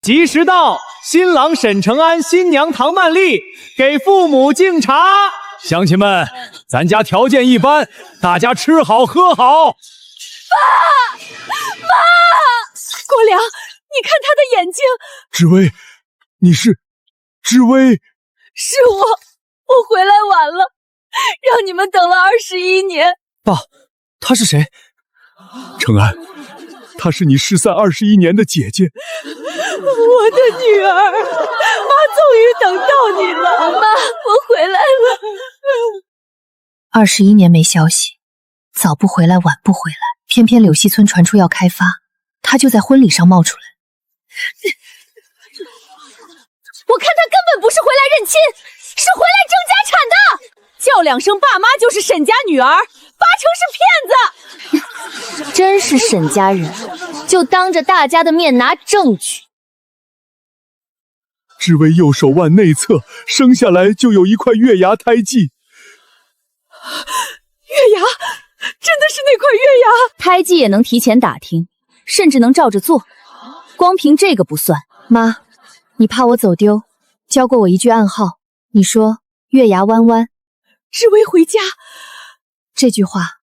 吉时到，新郎沈承安，新娘唐曼丽给父母敬茶。乡亲们，咱家条件一般，大家吃好喝好。妈，国良，你看他的眼睛。知薇，你是知薇？是我回来晚了，让你们等了21年。爸，他是谁？承安，她是你失散21年的姐姐。我的女儿，妈终于等到你了。妈，我回来了。21年没消息，早不回来晚不回来，偏偏柳溪村传出要开发，他就在婚礼上冒出来。我看他根本不是回来认亲，是回来争家产的。叫2声爸妈就是沈家女儿，8成是骗子。真是沈家人，就当着大家的面拿证据。知薇右手腕内侧生下来就有一块月牙胎记。月牙，真的是那块月牙？胎记也能提前打听，甚至能照着做。光凭这个不算。妈，你怕我走丢，教过我一句暗号，你说月牙弯弯。知薇回家。这句话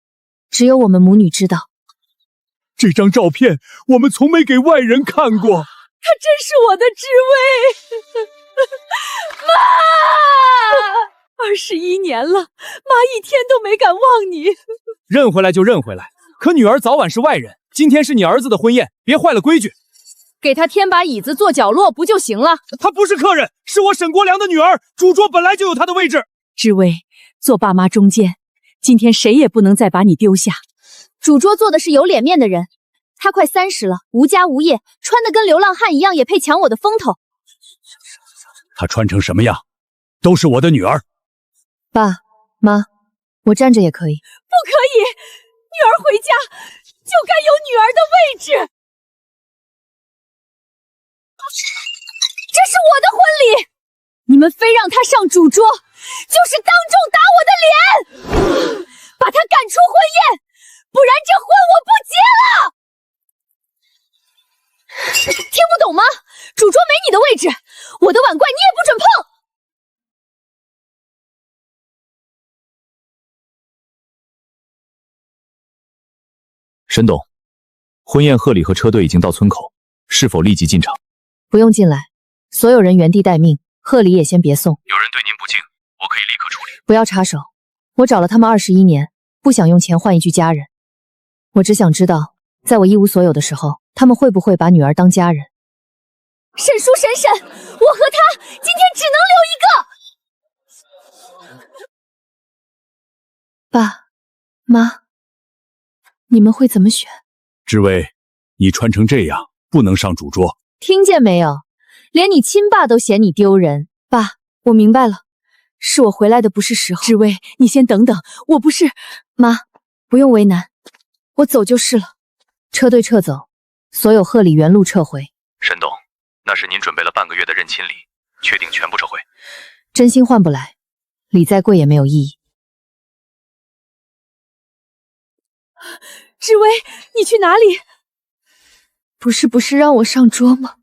只有我们母女知道。这张照片我们从没给外人看过。她真是我的知薇。妈，21年了，妈一天都没敢忘你。认回来就认回来，可女儿早晚是外人，今天是你儿子的婚宴，别坏了规矩。给他添把椅子坐角落不就行了？她不是客人，是我沈国良的女儿，主桌本来就有她的位置。知薇，做爸妈中间，今天谁也不能再把你丢下。主桌坐的是有脸面的人，他快30了，无家无业，穿得跟流浪汉一样，也配抢我的风头。她穿成什么样，都是我的女儿。爸妈，我站着也可以。不可以，女儿回家就该有女儿的位置。这是我的婚礼，你们非让她上主桌，就是当众打我的脸，把她赶出婚宴，不然这婚我不结了。听不懂吗？主桌没你的位置，我的碗筷你也不准碰。沈董，婚宴贺礼和车队已经到村口，是否立即进场？不用进来，所有人原地待命，贺礼也先别送。有人对您不敬，我可以立刻处理。不要插手，我找了他们21年，不想用钱换一具家人。我只想知道，在我一无所有的时候，他们会不会把女儿当家人？沈叔沈婶，我和他今天只能留一个。爸妈，你们会怎么选？知薇，你穿成这样不能上主桌。听见没有？连你亲爸都嫌你丢人。爸，我明白了，是我回来的不是时候。知薇，你先等等，我不是……妈，不用为难，我走就是了。车队撤走，所有贺礼原路撤回。沈董，那是您准备了半个月的认亲礼，确定全部撤回？真心换不来，礼再贵也没有意义。知薇，你去哪里？不是让我上桌吗？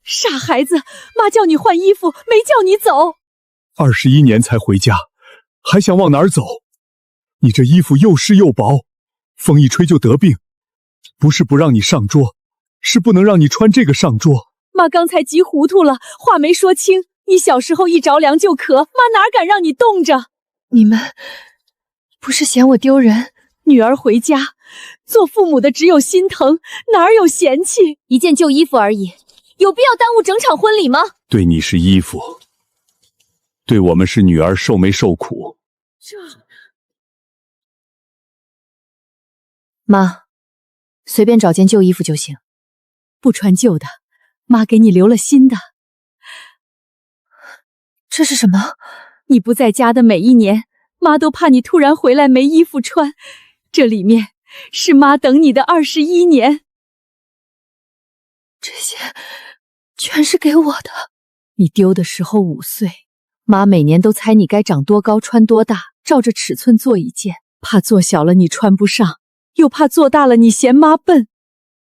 傻孩子，妈叫你换衣服，没叫你走。 21年才回家，还想往哪儿走？你这衣服又湿又薄，风一吹就得病。不是不让你上桌，是不能让你穿这个上桌。妈刚才急糊涂了，话没说清。你小时候一着凉就咳，妈哪敢让你冻着？你们不是嫌我丢人？女儿回家，做父母的只有心疼，哪有嫌弃？一件旧衣服而已，有必要耽误整场婚礼吗？对你是衣服，对我们是女儿受没受苦。妈，随便找件旧衣服就行。不穿旧的，妈给你留了新的。这是什么？你不在家的每一年，妈都怕你突然回来没衣服穿。这里面是妈等你的21年。这些全是给我的。你丢的时候5岁，妈每年都猜你该长多高穿多大，照着尺寸做一件，怕做小了你穿不上，又怕做大了你嫌妈笨。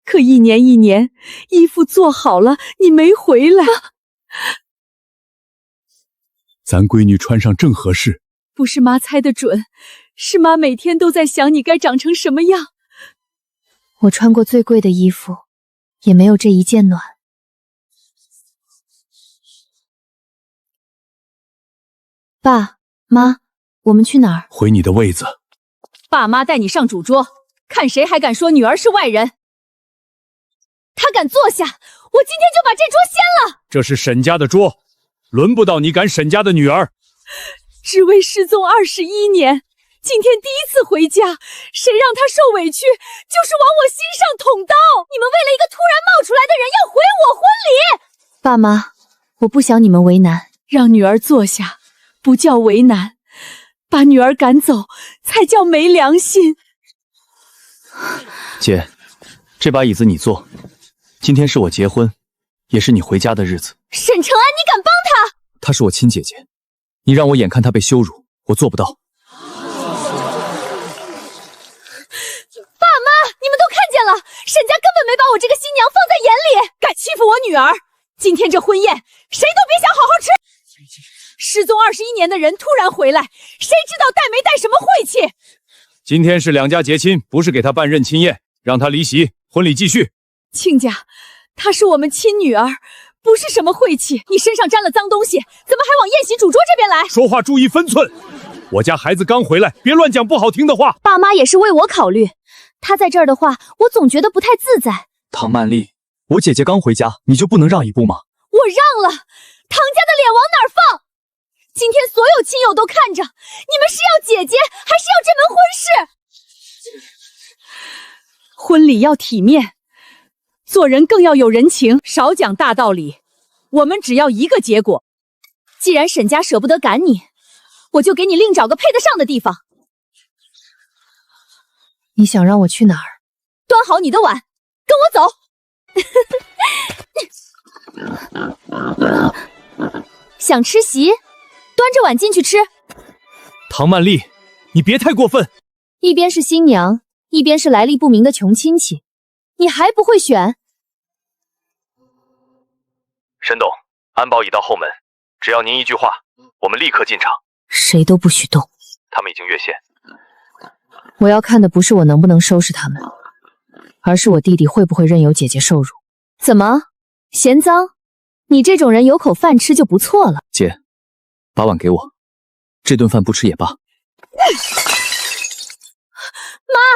可一年，衣服做好了，你没回来。咱闺女穿上正合适。不是妈猜得准，是妈每天都在想你该长成什么样。我穿过最贵的衣服，也没有这一件暖。爸妈，我们去哪儿？回你的位子。爸妈带你上主桌，看谁还敢说女儿是外人。他敢坐下，我今天就把这桌掀了。这是沈家的桌，轮不到你赶沈家的女儿。只为失踪21年，今天第一次回家，谁让他受委屈，就是往我心上捅刀。你们为了一个突然冒出来的人要毁我婚礼。爸妈，我不想你们为难。让女儿坐下，不叫为难，把女儿赶走才叫没良心。姐，这把椅子你坐。今天是我结婚，也是你回家的日子。沈承安，你敢帮他？她是我亲姐姐，你让我眼看她被羞辱，我做不到。爸妈，你们都看见了，沈家根本没把我这个新娘放在眼里，敢欺负我女儿。今天这婚宴，谁都别想好好吃。失踪21年的人突然回来，谁知道带没带什么晦气？今天是两家结亲，不是给她办认亲宴，让她离席，婚礼继续。亲家，她是我们亲女儿，不是什么晦气。你身上沾了脏东西，怎么还往宴席主桌这边来？说话注意分寸。我家孩子刚回来，别乱讲不好听的话。爸妈也是为我考虑，他在这儿的话，我总觉得不太自在。唐曼丽，我姐姐刚回家，你就不能让一步吗？我让了，唐家的脸往哪儿放？今天所有亲友都看着，你们是要姐姐，还是要这门婚事？婚礼要体面，做人更要有人情，少讲大道理。我们只要一个结果。既然沈家舍不得赶你，我就给你另找个配得上的地方。你想让我去哪儿？端好你的碗，跟我走。想吃席，端着碗进去吃。唐曼丽，你别太过分。一边是新娘，一边是来历不明的穷亲戚，你还不会选？沈董，安保已到后门，只要您一句话，我们立刻进场。谁都不许动。他们已经越线。我要看的不是我能不能收拾他们，而是我弟弟会不会任由姐姐受辱。怎么，嫌脏？你这种人有口饭吃就不错了。姐，把碗给我，这顿饭不吃也罢。妈，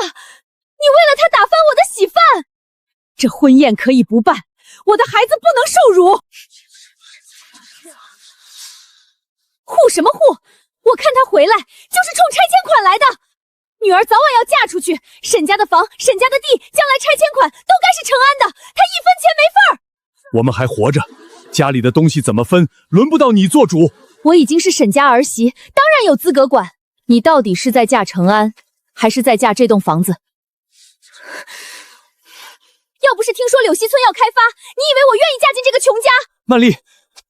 你为了他打翻我的喜饭，这婚宴可以不办，我的孩子不能受辱。护什么护？我看他回来就是冲拆迁款来的。女儿早晚要嫁出去，沈家的房、沈家的地，将来拆迁款都该是承安的，他一分钱没份儿。我们还活着，家里的东西怎么分，轮不到你做主。我已经是沈家儿媳，当然有资格管。你到底是在嫁承安，还是在嫁这栋房子？要不是听说柳溪村要开发，你以为我愿意嫁进这个穷家？曼丽，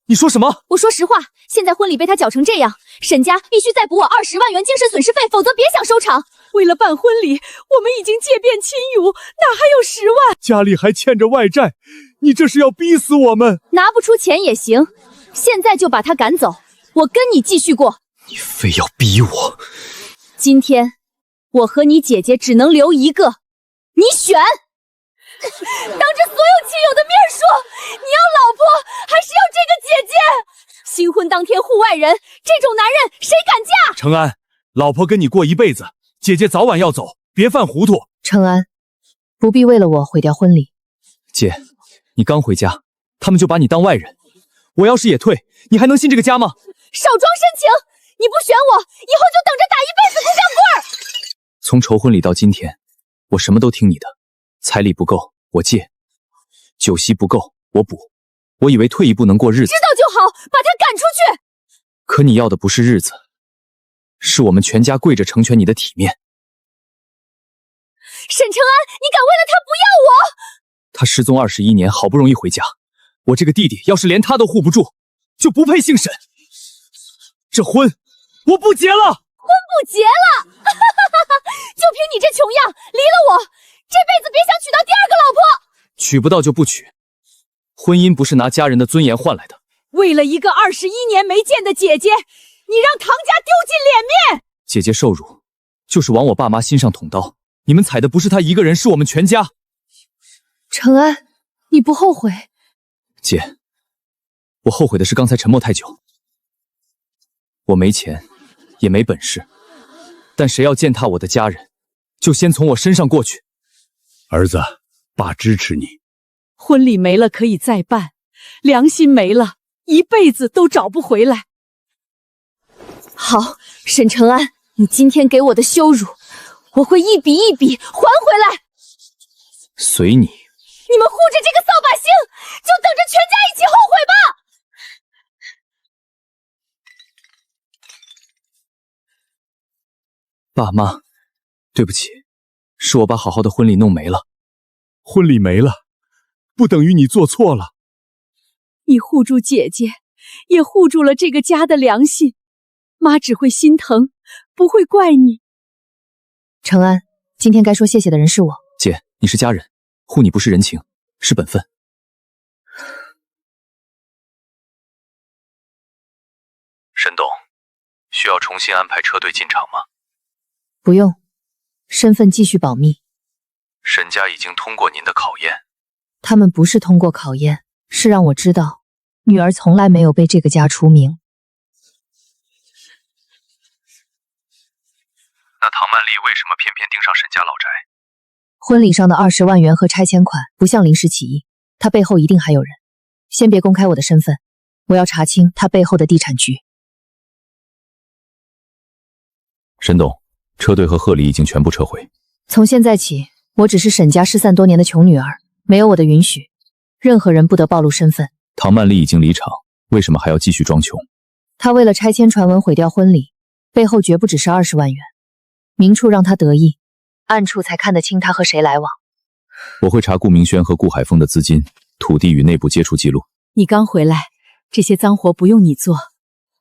你说什么？我说实话，现在婚礼被他搅成这样，沈家必须再补我20万元精神损失费，否则别想收场。为了办婚礼，我们已经借遍亲友，哪还有10万？家里还欠着外债，你这是要逼死我们！拿不出钱也行，现在就把他赶走，我跟你继续过。你非要逼我？今天我和你姐姐只能留一个，你选。当着所有亲友的面说，你要老婆还是要这个姐姐？新婚当天户外人，这种男人谁敢嫁？承安，老婆跟你过一辈子，姐姐早晚要走，别犯糊涂。承安，不必为了我毁掉婚礼。姐，你刚回家，他们就把你当外人。我要是也退，你还能信这个家吗？少装深情，你不选我，以后就等着打一辈子工匠棍儿。从筹婚礼到今天，我什么都听你的。彩礼不够，我借；酒席不够，我补。我以为退一步能过日子，知道就好，把他赶出去。可你要的不是日子，是我们全家跪着成全你的体面。沈承安，你敢为了他不要我？他失踪21年，好不容易回家，我这个弟弟要是连他都护不住，就不配姓沈。这婚我不结了，婚不结了。就凭你这穷样，离了我，这辈子别想娶到第2个老婆。娶不到就不娶，婚姻不是拿家人的尊严换来的。为了一个21年没见的姐姐，你让唐家丢尽脸面！姐姐受辱，就是往我爸妈心上捅刀。你们踩的不是她一个人，是我们全家。程安，你不后悔？姐，我后悔的是刚才沉默太久。我没钱，也没本事，但谁要践踏我的家人，就先从我身上过去。儿子，爸支持你。婚礼没了可以再办，良心没了，一辈子都找不回来。好，沈承安，你今天给我的羞辱，我会一笔一笔还回来。随你。你们护着这个扫把星，就等着全家一起后悔吧！爸妈，对不起，是我把好好的婚礼弄没了。婚礼没了，不等于你做错了。你护住姐姐，也护住了这个家的良心。妈只会心疼，不会怪你。承安，今天该说谢谢的人是我。姐，你是家人，护你不是人情，是本分。沈董，需要重新安排车队进场吗？不用，身份继续保密。沈家已经通过您的考验。他们不是通过考验，是让我知道，女儿从来没有被这个家除名。那唐曼丽为什么偏偏盯上沈家老宅？婚礼上的20万元和拆迁款不像临时起意，他背后一定还有人。先别公开我的身份，我要查清他背后的地产局。沈董，车队和贺礼已经全部撤回。从现在起，我只是沈家失散多年的穷女儿，没有我的允许，任何人不得暴露身份。唐曼丽已经离场，为什么还要继续装穷？他为了拆迁传闻毁掉婚礼，背后绝不只是20万元。明处让他得意，暗处才看得清他和谁来往。我会查顾明轩和顾海峰的资金、土地与内部接触记录。你刚回来，这些脏活不用你做。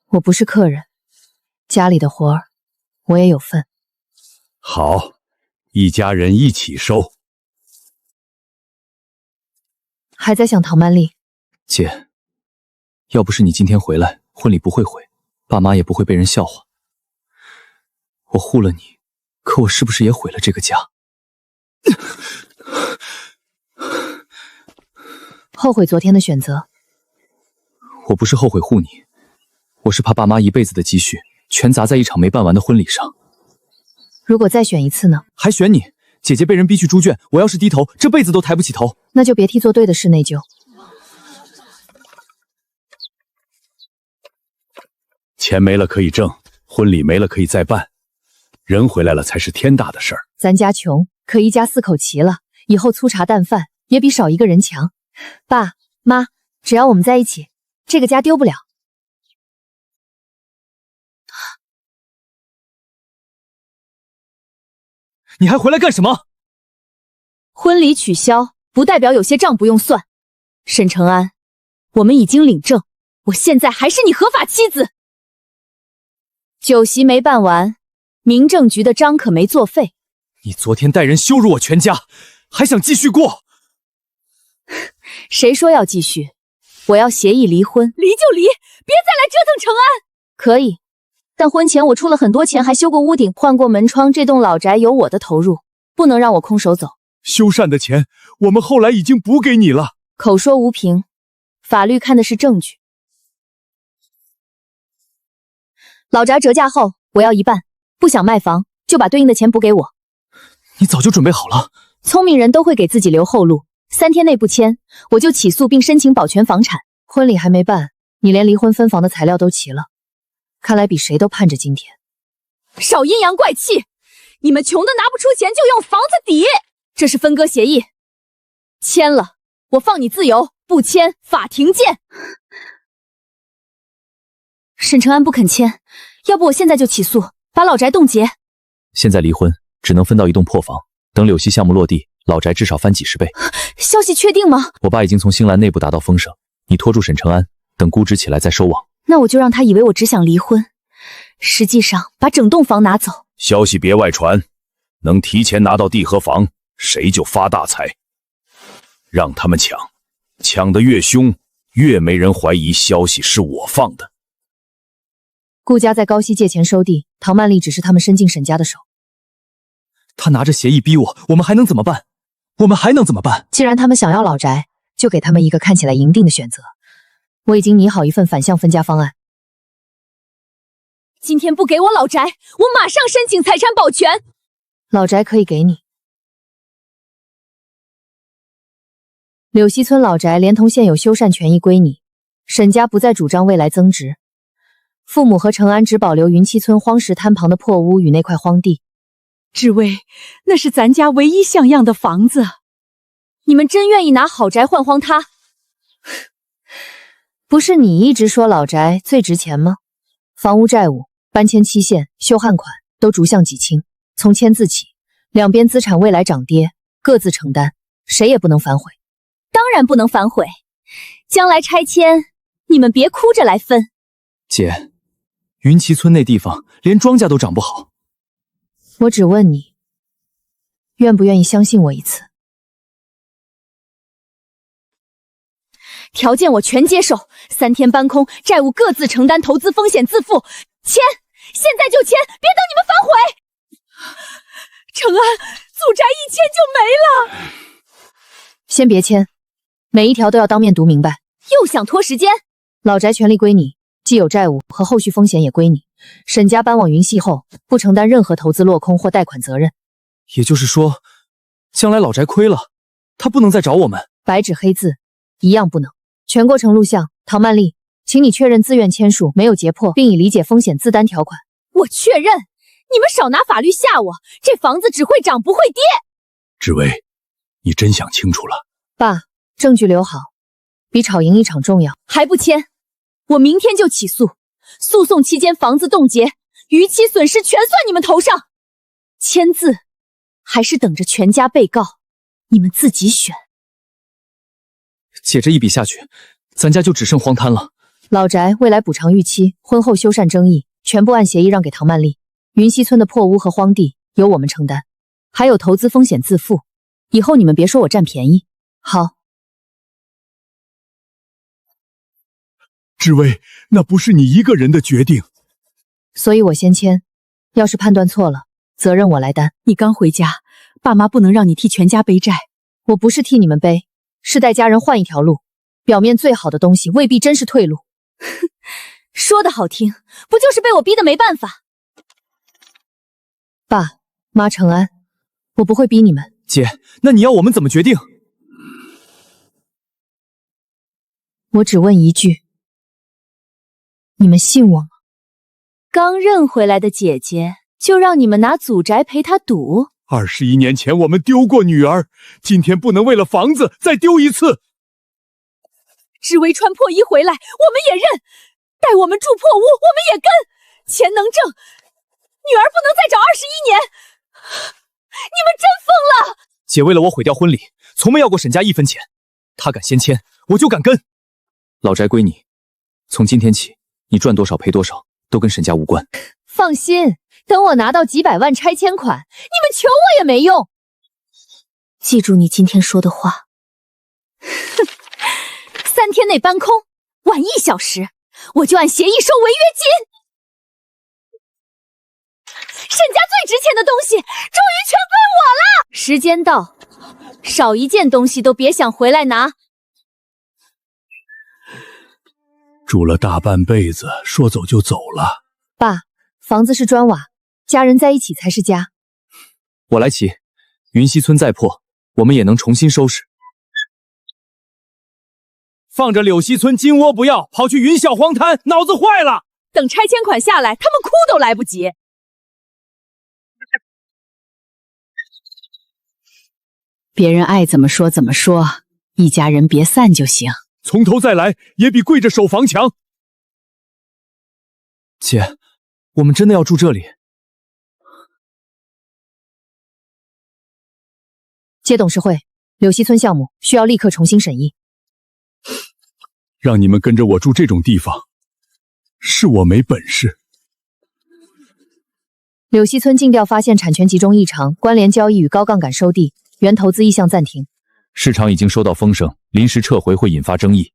我不是客人，家里的活儿我也有份。好，一家人一起收。还在想唐曼丽？姐，要不是你今天回来，婚礼不会毁，爸妈也不会被人笑话。我护了你，可我是不是也毁了这个家？后悔昨天的选择？我不是后悔护你，我是怕爸妈一辈子的积蓄全砸在一场没办完的婚礼上。如果再选一次呢？还选你？姐姐被人逼去猪圈，我要是低头，这辈子都抬不起头。那就别替做对的事内疚。钱没了可以挣，婚礼没了可以再办，人回来了才是天大的事儿。咱家穷，可一家4口齐了，以后粗茶淡饭也比少一个人强。爸妈，只要我们在一起，这个家丢不了。你还回来干什么？婚礼取消，不代表有些账不用算。沈承安，我们已经领证，我现在还是你合法妻子。酒席没办完，民政局的章可没作废。你昨天带人羞辱我全家，还想继续过？谁说要继续？我要协议离婚。离就离，别再来折腾承安。可以，但婚前我出了很多钱，还修过屋顶，换过门窗，这栋老宅有我的投入，不能让我空手走。修缮的钱我们后来已经补给你了。口说无凭，法律看的是证据。老宅折价后我要一半，不想卖房就把对应的钱补给我。你早就准备好了。聪明人都会给自己留后路，3天内不签，我就起诉并申请保全房产。婚礼还没办，你连离婚分房的材料都齐了，看来比谁都盼着今天。少阴阳怪气，你们穷的拿不出钱就用房子抵，这是分割协议，签了我放你自由，不签法庭见。沈承安不肯签，要不我现在就起诉，把老宅冻结。现在离婚只能分到一栋破房，等柳溪项目落地，老宅至少翻几10倍。消息确定吗？我爸已经从星兰内部达到风声，你拖住沈承安，等估值起来再收网。那我就让他以为我只想离婚，实际上把整栋房拿走。消息别外传，能提前拿到地和房，谁就发大财。让他们抢，抢得越凶，越没人怀疑消息是我放的。顾家在高溪借钱收地，唐曼丽只是他们伸进沈家的手。他拿着协议逼我，我们还能怎么办？我们还能怎么办？既然他们想要老宅，就给他们一个看起来赢定的选择。我已经拟好一份反向分家方案。今天不给我老宅，我马上申请财产保全。老宅可以给你。柳溪村老宅连同现有修缮权益归你，沈家不再主张未来增值。父母和程安只保留云栖村荒石滩旁的破屋与那块荒地。志威，那是咱家唯一像样的房子。你们真愿意拿好宅换荒它？不是你一直说老宅最值钱吗？房屋债务、搬迁期限、修汉款都逐项几清，从签字起，两边资产未来涨跌各自承担，谁也不能反悔。当然不能反悔，将来拆迁你们别哭着来分。姐，云栖村那地方连庄稼都长不好。我只问你，愿不愿意相信我一次？条件我全接受，3天搬空，债务各自承担，投资风险自负。签，现在就签，别等你们反悔。程安，祖宅一签就没了。先别签，每一条都要当面读明白。又想拖时间？老宅权利归你，既有债务和后续风险也归你。沈家搬往云栖后，不承担任何投资落空或贷款责任。也就是说，将来老宅亏了，他不能再找我们。白纸黑字，一样不能。全过程录像。唐曼丽，请你确认自愿签署，没有结迫，并已理解风险自担条款。我确认。你们少拿法律吓我，这房子只会涨不会跌。志威，你真想清楚了？爸，证据留好，比吵赢一场重要。还不签？我明天就起诉。诉讼期间房子冻结，逾期损失全算你们头上。签字还是等着全家被告，你们自己选。姐这一笔下去，咱家就只剩荒滩了。老宅未来补偿逾期、婚后修缮争议，全部按协议让给唐曼丽。云栖村的破屋和荒地由我们承担，还有投资风险自负。以后你们别说我占便宜。好。志威，那不是你一个人的决定，所以我先签。要是判断错了，责任我来担。你刚回家，爸妈不能让你替全家背债。我不是替你们背，是带家人换一条路。表面最好的东西未必真是退路。说的好听，不就是被我逼得没办法？爸妈，程安，我不会逼你们。姐，那你要我们怎么决定？我只问一句，你们信我吗？刚认回来的姐姐，就让你们拿祖宅陪她赌？21年前我们丢过女儿，今天不能为了房子再丢一次。志威穿破衣回来，我们也认；带我们住破屋，我们也跟。钱能挣，女儿不能再找21年。你们真疯了！姐为了我毁掉婚礼，从没要过沈家一分钱。她敢先签，我就敢跟。老宅归你，从今天起，你赚多少赔多少，都跟沈家无关。放心，等我拿到几百万拆迁款，你们求我也没用。记住你今天说的话。哼，3天内搬空，晚1小时，我就按协议收违约金。沈家最值钱的东西，终于全归我了。时间到，少一件东西都别想回来拿。住了大半辈子，说走就走了。爸，房子是砖瓦，家人在一起才是家。我来骑。云栖村再破，我们也能重新收拾。放着柳溪村金窝不要，跑去云霄荒滩，脑子坏了。等拆迁款下来，他们哭都来不及。别人爱怎么说怎么说，一家人别散就行。从头再来，也比跪着守房强。姐，我们真的要住这里？接董事会，柳溪村项目需要立刻重新审议。让你们跟着我住这种地方，是我没本事。柳溪村尽调发现产权集中异常，关联交易与高杠杆收地，原投资意向暂停。市场已经收到风声，临时撤回会引发争议，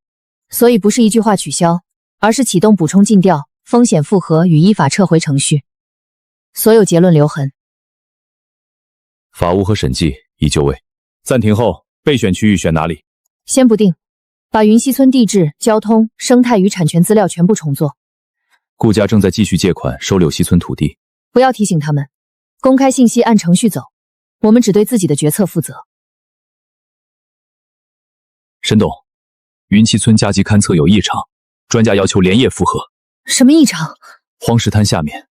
所以不是一句话取消，而是启动补充尽调、风险复核与依法撤回程序，所有结论留痕。法务和审计已就位，暂停后备选区域选哪里？先不定，把云溪村地质、交通、生态与产权资料全部重做。顾家正在继续借款收柳溪村土地，不要提醒他们，公开信息按程序走，我们只对自己的决策负责。沈董，云溪村加急勘测有异常，专家要求连夜复核。什么异常？荒石滩下面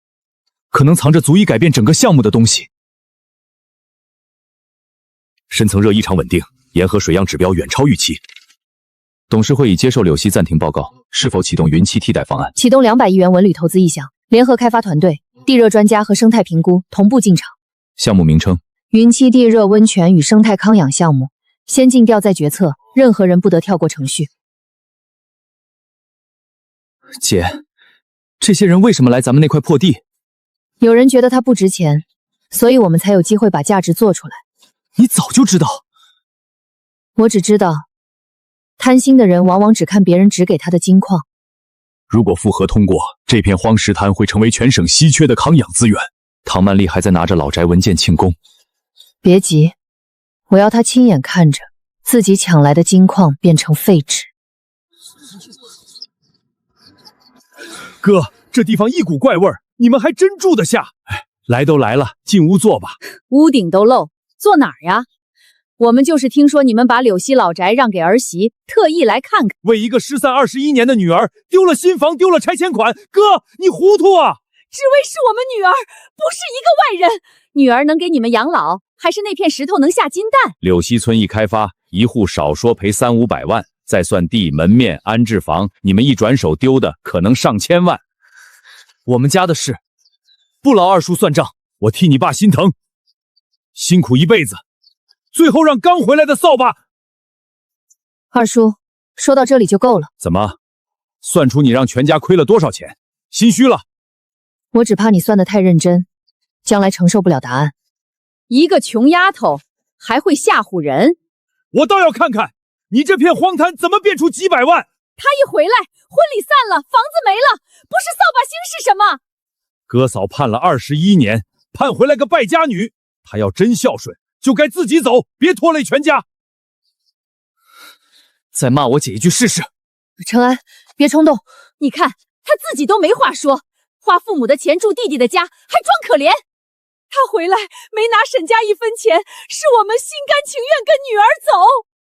可能藏着足以改变整个项目的东西。深层热异常稳定，盐和水样指标远超预期。董事会已接受柳溪暂停报告，是否启动云栖替代方案？启动200亿元文旅投资意向，联合开发团队、地热专家和生态评估同步进场。项目名称：云栖地热温泉与生态康养项目，先尽调再决策，任何人不得跳过程序。姐，这些人为什么来咱们那块破地？有人觉得它不值钱，所以我们才有机会把价值做出来。你早就知道？我只知道，贪心的人往往只看别人指给他的金矿。如果复核通过，这片荒石滩会成为全省稀缺的康养资源。唐曼丽还在拿着老宅文件庆功。别急，我要他亲眼看着自己抢来的金矿变成废纸。哥，这地方一股怪味儿，你们还真住得下？哎，来都来了，进屋坐吧。屋顶都漏，坐哪儿呀？我们就是听说你们把柳溪老宅让给儿媳，特意来看看。为一个失散21年的女儿，丢了新房，丢了拆迁款，哥，你糊涂啊！志威是我们女儿，不是一个外人。女儿能给你们养老，还是那片石头能下金蛋？柳溪村一开发，一户少说赔300-500万，再算地、门面、安置房，你们一转手丢的可能上千万。我们家的事，不劳二叔算账。我替你爸心疼，辛苦一辈子，最后让刚回来的扫把。二叔，说到这里就够了。怎么，算出你让全家亏了多少钱？心虚了？我只怕你算得太认真，将来承受不了答案。一个穷丫头还会吓唬人？我倒要看看你这片荒滩怎么变出几百万。他一回来，婚礼散了，房子没了，不是扫把星是什么？哥嫂判了21年，判回来个败家女。她要真孝顺，就该自己走，别拖累全家。再骂我姐一句试试。程安，别冲动。你看他自己都没话说，花父母的钱住弟弟的家，还装可怜。他回来没拿沈家1分钱，是我们心甘情愿跟女儿走。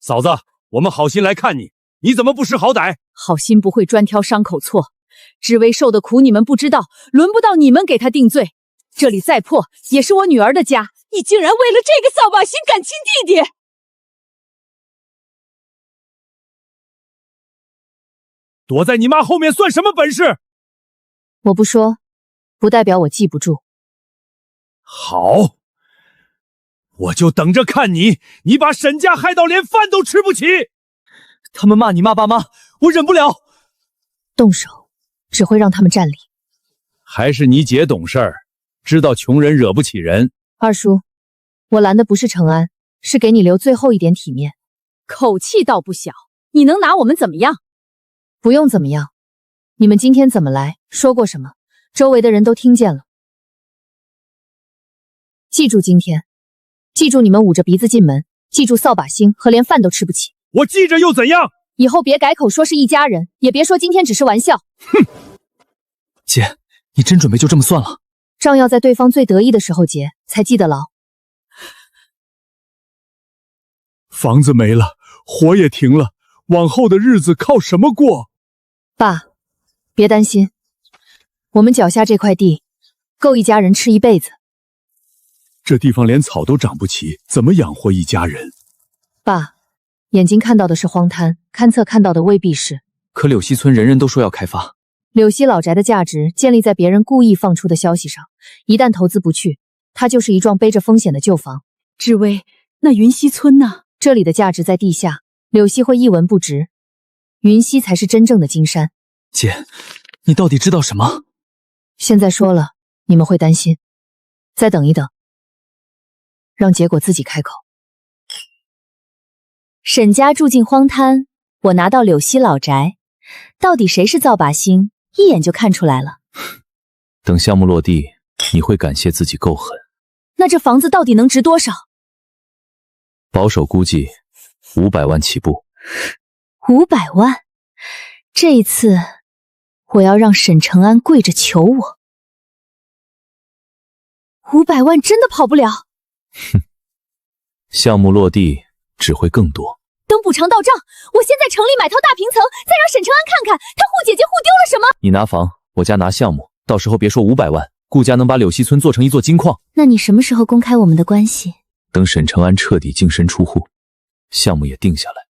嫂子，我们好心来看你，你怎么不识好歹？好心不会专挑伤口错，志威受的苦你们不知道，轮不到你们给他定罪。这里再破，也是我女儿的家，你竟然为了这个扫把星敢亲弟弟！躲在你妈后面算什么本事？我不说，不代表我记不住。好，我就等着看你把沈家害到连饭都吃不起。他们骂你骂爸妈，我忍不了。动手只会让他们占理。还是你姐懂事儿，知道穷人惹不起人。二叔，我拦的不是程安，是给你留最后一点体面。口气倒不小，你能拿我们怎么样？不用怎么样，你们今天怎么来，说过什么，周围的人都听见了。记住今天，记住你们捂着鼻子进门，记住扫把星和连饭都吃不起。我记着又怎样？以后别改口说是一家人，也别说今天只是玩笑。哼！姐，你真准备就这么算了？账要在对方最得意的时候结，才记得牢。房子没了，火也停了，往后的日子靠什么过？爸，别担心，我们脚下这块地够一家人吃一辈子。这地方连草都长不齐，怎么养活一家人？爸，眼睛看到的是荒滩，勘测看到的未必是。可柳溪村人人都说要开发，柳溪老宅的价值建立在别人故意放出的消息上，一旦投资不去，它就是一幢背着风险的旧房。志威，那云溪村呢？这里的价值在地下，柳溪会一文不值，云溪才是真正的金山。姐，你到底知道什么？现在说了，你们会担心，再等一等，让结果自己开口。沈家住进荒滩，我拿到柳溪老宅，到底谁是造靶星，一眼就看出来了。等项目落地，你会感谢自己够狠。那这房子到底能值多少？保守估计500万起步。500万？这一次我要让沈承安跪着求我。500万真的跑不了？哼，项目落地只会更多。等补偿到账，我先在城里买套大平层，再让沈承安看看他护姐姐护丢了什么。你拿房，我家拿项目，到时候别说500万，顾家能把柳溪村做成一座金矿。那你什么时候公开我们的关系？等沈承安彻底净身出户，项目也定下来。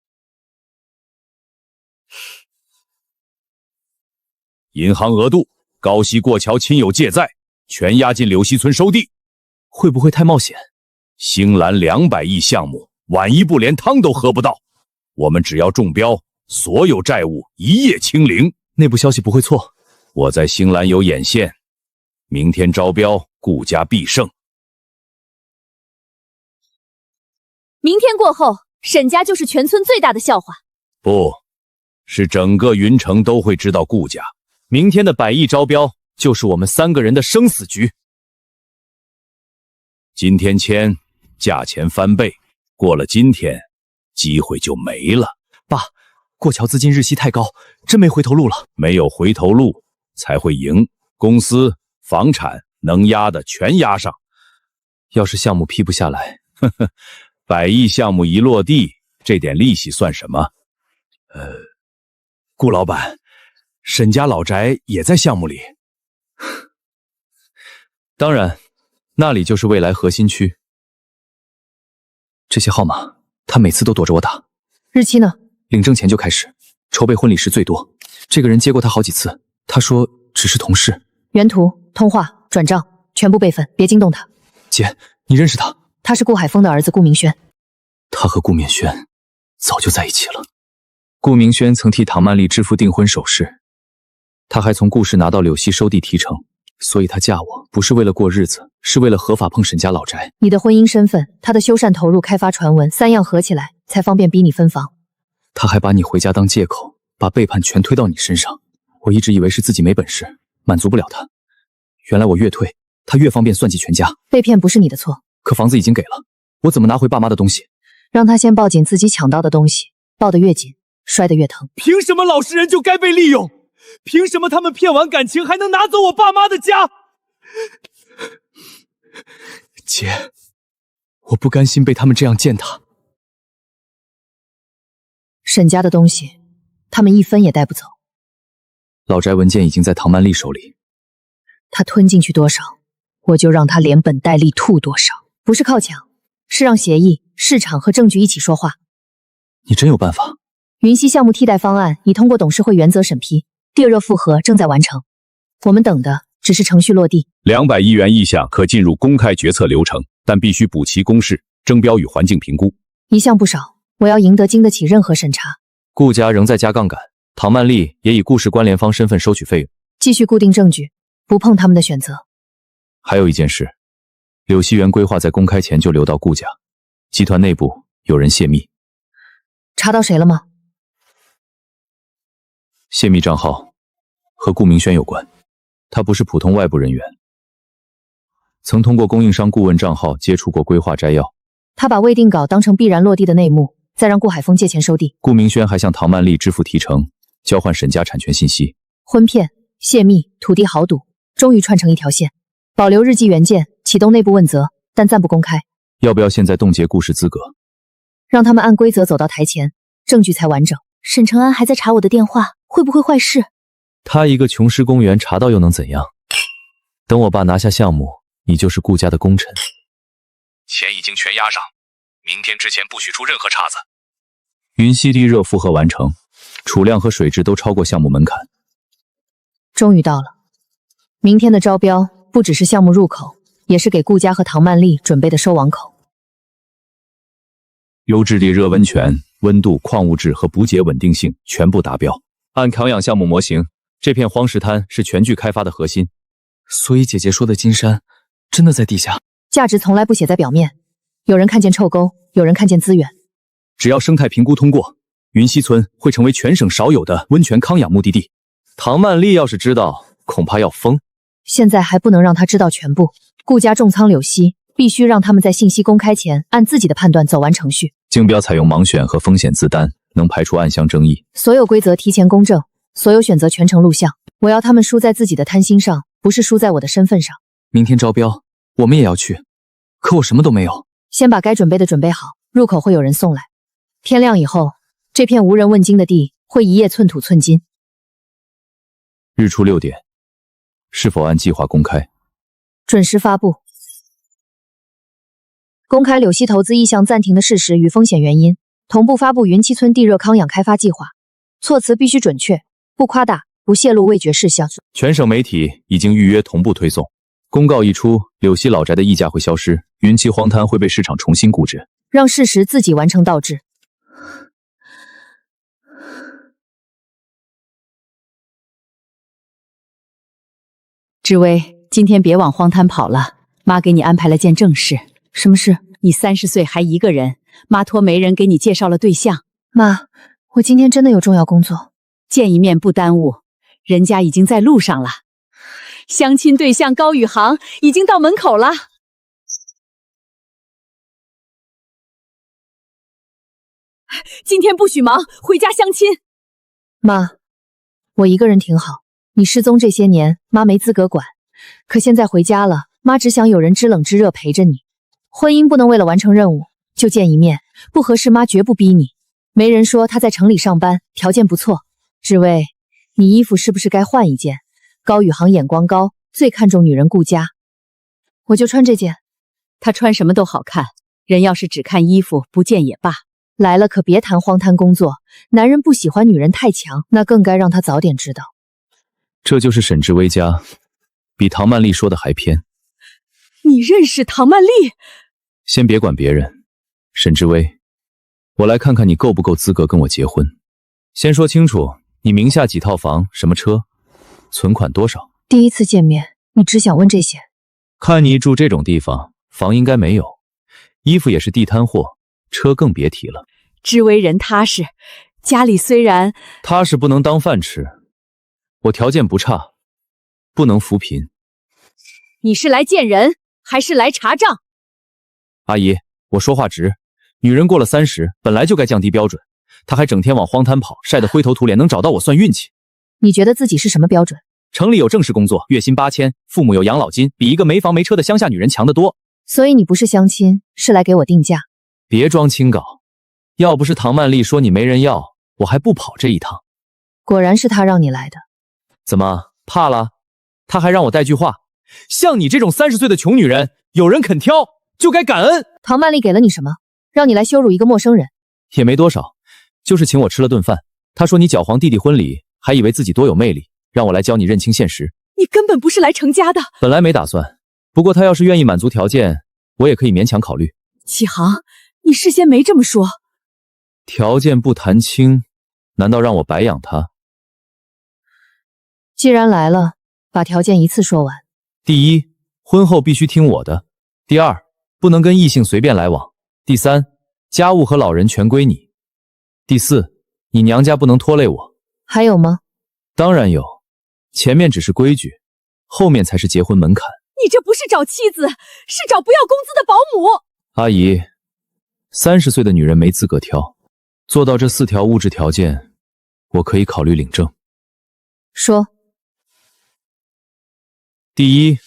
银行额度，高溪过桥亲友借债，全押进柳溪村收地。会不会太冒险？兴兰200亿项目，晚一步连汤都喝不到。我们只要中标，所有债务一夜清零。内部消息不会错。我在兴兰有眼线，明天招标，顾家必胜。明天过后，沈家就是全村最大的笑话。不，是整个云城都会知道顾家。明天的100亿招标，就是我们3个人的生死局。今天签，价钱翻倍，过了今天，机会就没了。爸，过桥资金日息太高，真没回头路了。没有回头路才会赢。公司、房产能压的全压上。要是项目批不下来，100亿项目一落地，这点利息算什么？顾老板，沈家老宅也在项目里。当然，那里就是未来核心区。这些号码，他每次都躲着我打。日期呢？领证前就开始，筹备婚礼时最多。这个人接过他好几次，他说只是同事。原图、通话、转账全部备份，别惊动他。姐，你认识他？他是顾海峰的儿子顾明轩。他和顾勉轩早就在一起了。顾明轩曾替唐曼丽支付订婚首饰，他还从顾氏拿到柳溪收地提成，所以他嫁我不是为了过日子，是为了合法碰沈家老宅。你的婚姻身份，他的修缮投入、开发传闻，3样合起来才方便逼你分房。他还把你回家当借口，把背叛全推到你身上。我一直以为是自己没本事，满足不了他，原来我越退，他越方便算计全家。被骗不是你的错，可房子已经给了，我怎么拿回爸妈的东西？让他先抱紧自己抢到的东西，抱得越紧，摔得越疼。凭什么老实人就该被利用？凭什么他们骗完感情还能拿走我爸妈的家？姐，我不甘心被他们这样践踏。沈家的东西，他们一分也带不走。老宅文件已经在唐曼丽手里，他吞进去多少，我就让他连本带利吐多少。不是靠抢，是让协议、市场和证据一起说话。你真有办法？云溪项目替代方案已通过董事会原则审批，地热复核正在完成，我们等的只是程序落地。200亿元意向可进入公开决策流程，但必须补齐公示、征标与环境评估。一项不少，我要赢得经得起任何审查。顾家仍在加杠杆，唐曼丽也以顾氏关联方身份收取费用，继续固定证据，不碰他们的选择。还有一件事，柳溪园规划在公开前就流到顾家，集团内部有人泄密。查到谁了吗？泄密账号和顾明轩有关，他不是普通外部人员，曾通过供应商顾问账号接触过规划摘要。他把未定稿当成必然落地的内幕，再让顾海峰借钱收地。顾明轩还向唐曼丽支付提成，交换沈家产权信息。婚骗、泄密、土地豪赌，终于串成一条线。保留日记原件，启动内部问责，但暂不公开。要不要现在冻结顾氏资格？让他们按规则走到台前，证据才完整。沈承安还在查我的电话，会不会坏事？他一个穷师公园查到又能怎样？等我爸拿下项目，你就是顾家的功臣。钱已经全押上，明天之前不许出任何岔子。云溪地热复核完成，储量和水质都超过项目门槛。终于到了，明天的招标不只是项目入口，也是给顾家和唐曼丽准备的收网口。优质地热温泉、温度、矿物质和补给稳定性全部达标。按抗氧项目模型，这片荒石滩是全剧开发的核心。所以姐姐说的金山真的在地下？价值从来不写在表面，有人看见臭沟，有人看见资源。只要生态评估通过，云溪村会成为全省少有的温泉康养目的地。唐曼丽要是知道，恐怕要疯。现在还不能让他知道全部。顾家重仓柳溪，必须让他们在信息公开前按自己的判断走完程序。竞标采用盲选和风险自担，能排除暗箱争议。所有规则提前公证，所有选择全程录像。我要他们输在自己的贪心上，不是输在我的身份上。明天招标，我们也要去，可我什么都没有。先把该准备的准备好，入口会有人送来。天亮以后，这片无人问津的地会一夜寸土寸金。日出6点，是否按计划公开？准时发布。公开柳溪投资意向暂停的事实与风险原因，同步发布云栖村地热康养开发计划。措辞必须准确，不夸大，不泄露味觉事项。全省媒体已经预约同步推送。公告一出，柳溪老宅的溢价会消失，云栖荒滩会被市场重新估值。让事实自己完成倒置。志威，今天别往荒滩跑了，妈给你安排了件正事。什么事？你30岁还一个人，妈托媒人给你介绍了对象。妈，我今天真的有重要工作，见一面不耽误，人家已经在路上了。相亲对象高宇航已经到门口了。今天不许忙，回家相亲。妈，我一个人挺好。你失踪这些年，妈没资格管。可现在回家了，妈只想有人知冷知热陪着你。婚姻不能为了完成任务就见一面，不合适妈绝不逼你。媒人说他在城里上班，条件不错。志威，你衣服是不是该换一件？高宇航眼光高，最看重女人顾家。我就穿这件。他穿什么都好看，人要是只看衣服不见也罢。来了可别谈荒滩工作，男人不喜欢女人太强，那更该让他早点知道。这就是沈志威家，比唐曼丽说的还偏。你认识唐曼丽？先别管别人，沈志威，我来看看你够不够资格跟我结婚。先说清楚，你名下几套房，什么车，存款多少？第一次见面，你只想问这些？看你住这种地方，房应该没有，衣服也是地摊货，车更别提了。志威人踏实，家里虽然踏实不能当饭吃，我条件不差，不能扶贫。你是来见人还是来查账？阿姨，我说话直，女人过了30，本来就该降低标准。她还整天往荒滩跑，晒得灰头土脸，能找到我算运气。你觉得自己是什么标准？城里有正式工作，月薪8000，父母有养老金，比一个没房没车的乡下女人强得多。所以你不是相亲，是来给我定价。别装清高，要不是唐曼丽说你没人要，我还不跑这一趟。果然是她让你来的。怎么怕了？她还让我带句话，像你这种30岁的穷女人，有人肯挑就该感恩。唐曼丽给了你什么，让你来羞辱一个陌生人？也没多少，就是请我吃了顿饭。她说你搅黄弟弟婚礼，还以为自己多有魅力，让我来教你认清现实。你根本不是来成家的。本来没打算，不过她要是愿意满足条件，我也可以勉强考虑。启航，你事先没这么说。条件不谈清，难道让我白养她？既然来了，把条件一次说完。第一，婚后必须听我的；第二，不能跟异性随便来往；第三，家务和老人全归你；第四，你娘家不能拖累我。还有吗？当然有，前面只是规矩，后面才是结婚门槛。你这不是找妻子，是找不要工资的保姆。阿姨，30岁的女人没资格挑，做到这4条物质条件，我可以考虑领证。说。第一，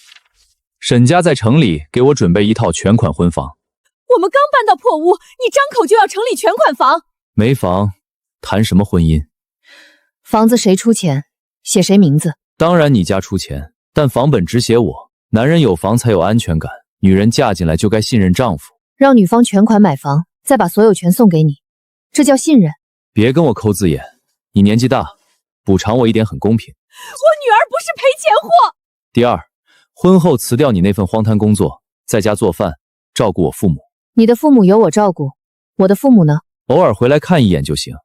沈家在城里给我准备一套全款婚房。我们刚搬到破屋，你张口就要城里全款房。没房，谈什么婚姻？房子谁出钱，写谁名字？当然你家出钱，但房本只写我。男人有房才有安全感，女人嫁进来就该信任丈夫。让女方全款买房，再把所有权送给你，这叫信任。别跟我抠字眼，你年纪大，补偿我一点很公平。我女儿不是赔钱货。第二，婚后辞掉你那份荒滩工作，在家做饭，照顾我父母。你的父母由我照顾，我的父母呢？偶尔回来看一眼就行。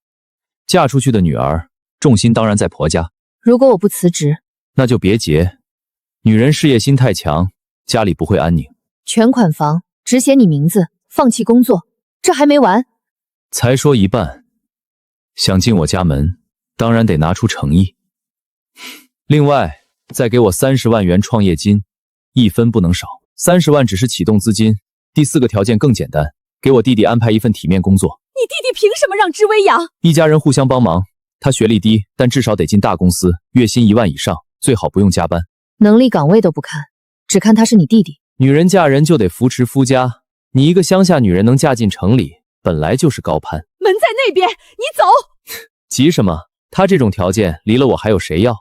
嫁出去的女儿，重心当然在婆家。如果我不辞职，那就别结。女人事业心太强，家里不会安宁。全款房只写你名字，放弃工作，这还没完。才说一半，想进我家门，当然得拿出诚意。另外，再给我30万元创业金，一分不能少。30万只是启动资金，第4个条件更简单，给我弟弟安排一份体面工作。你弟弟凭什么让知薇养？一家人互相帮忙，他学历低，但至少得进大公司，月薪1万以上，最好不用加班。能力岗位都不看，只看他是你弟弟。女人嫁人就得扶持夫家，你一个乡下女人能嫁进城里，本来就是高攀。门在那边，你走。急什么？他这种条件，离了我还有谁要？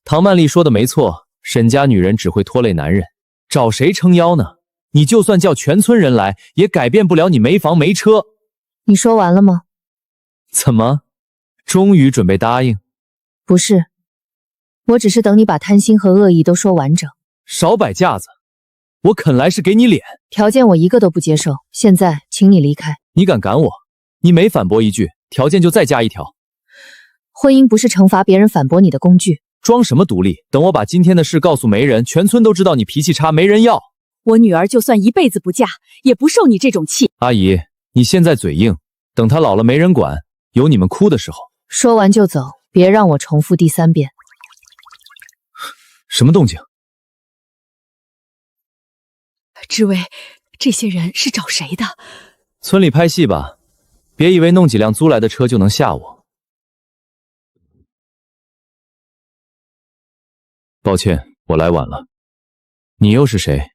唐曼丽说的没错，沈家女人只会拖累男人，找谁撑腰呢？你就算叫全村人来，也改变不了你没房没车。你说完了吗？怎么，终于准备答应？不是，我只是等你把贪心和恶意都说完整。少摆架子，我肯来是给你脸。条件我一个都不接受，现在请你离开。你敢赶我？你每反驳一句，条件就再加一条。婚姻不是惩罚别人反驳你的工具。装什么独立？等我把今天的事告诉媒人，全村都知道你脾气差，没人要。我女儿就算一辈子不嫁，也不受你这种气。阿姨，你现在嘴硬，等她老了没人管，有你们哭的时候。说完就走，别让我重复第3遍。什么动静？知薇，这些人是找谁的？村里拍戏吧，别以为弄几辆租来的车就能吓我。抱歉，我来晚了。你又是谁？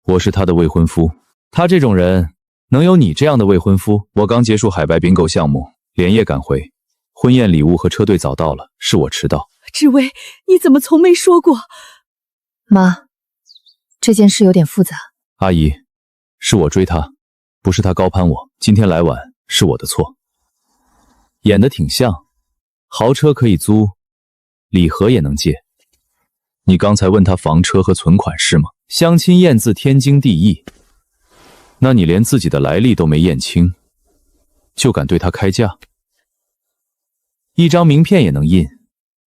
我是他的未婚夫。他这种人，能有你这样的未婚夫？我刚结束海外并购项目，连夜赶回，婚宴礼物和车队早到了，是我迟到。知薇，你怎么从没说过？妈，这件事有点复杂。阿姨，是我追他，不是他高攀我。今天来晚是我的错。演得挺像，豪车可以租，礼盒也能借。你刚才问他房车和存款是吗？相亲验字天经地义，那你连自己的来历都没验清，就敢对他开价？一张名片也能印，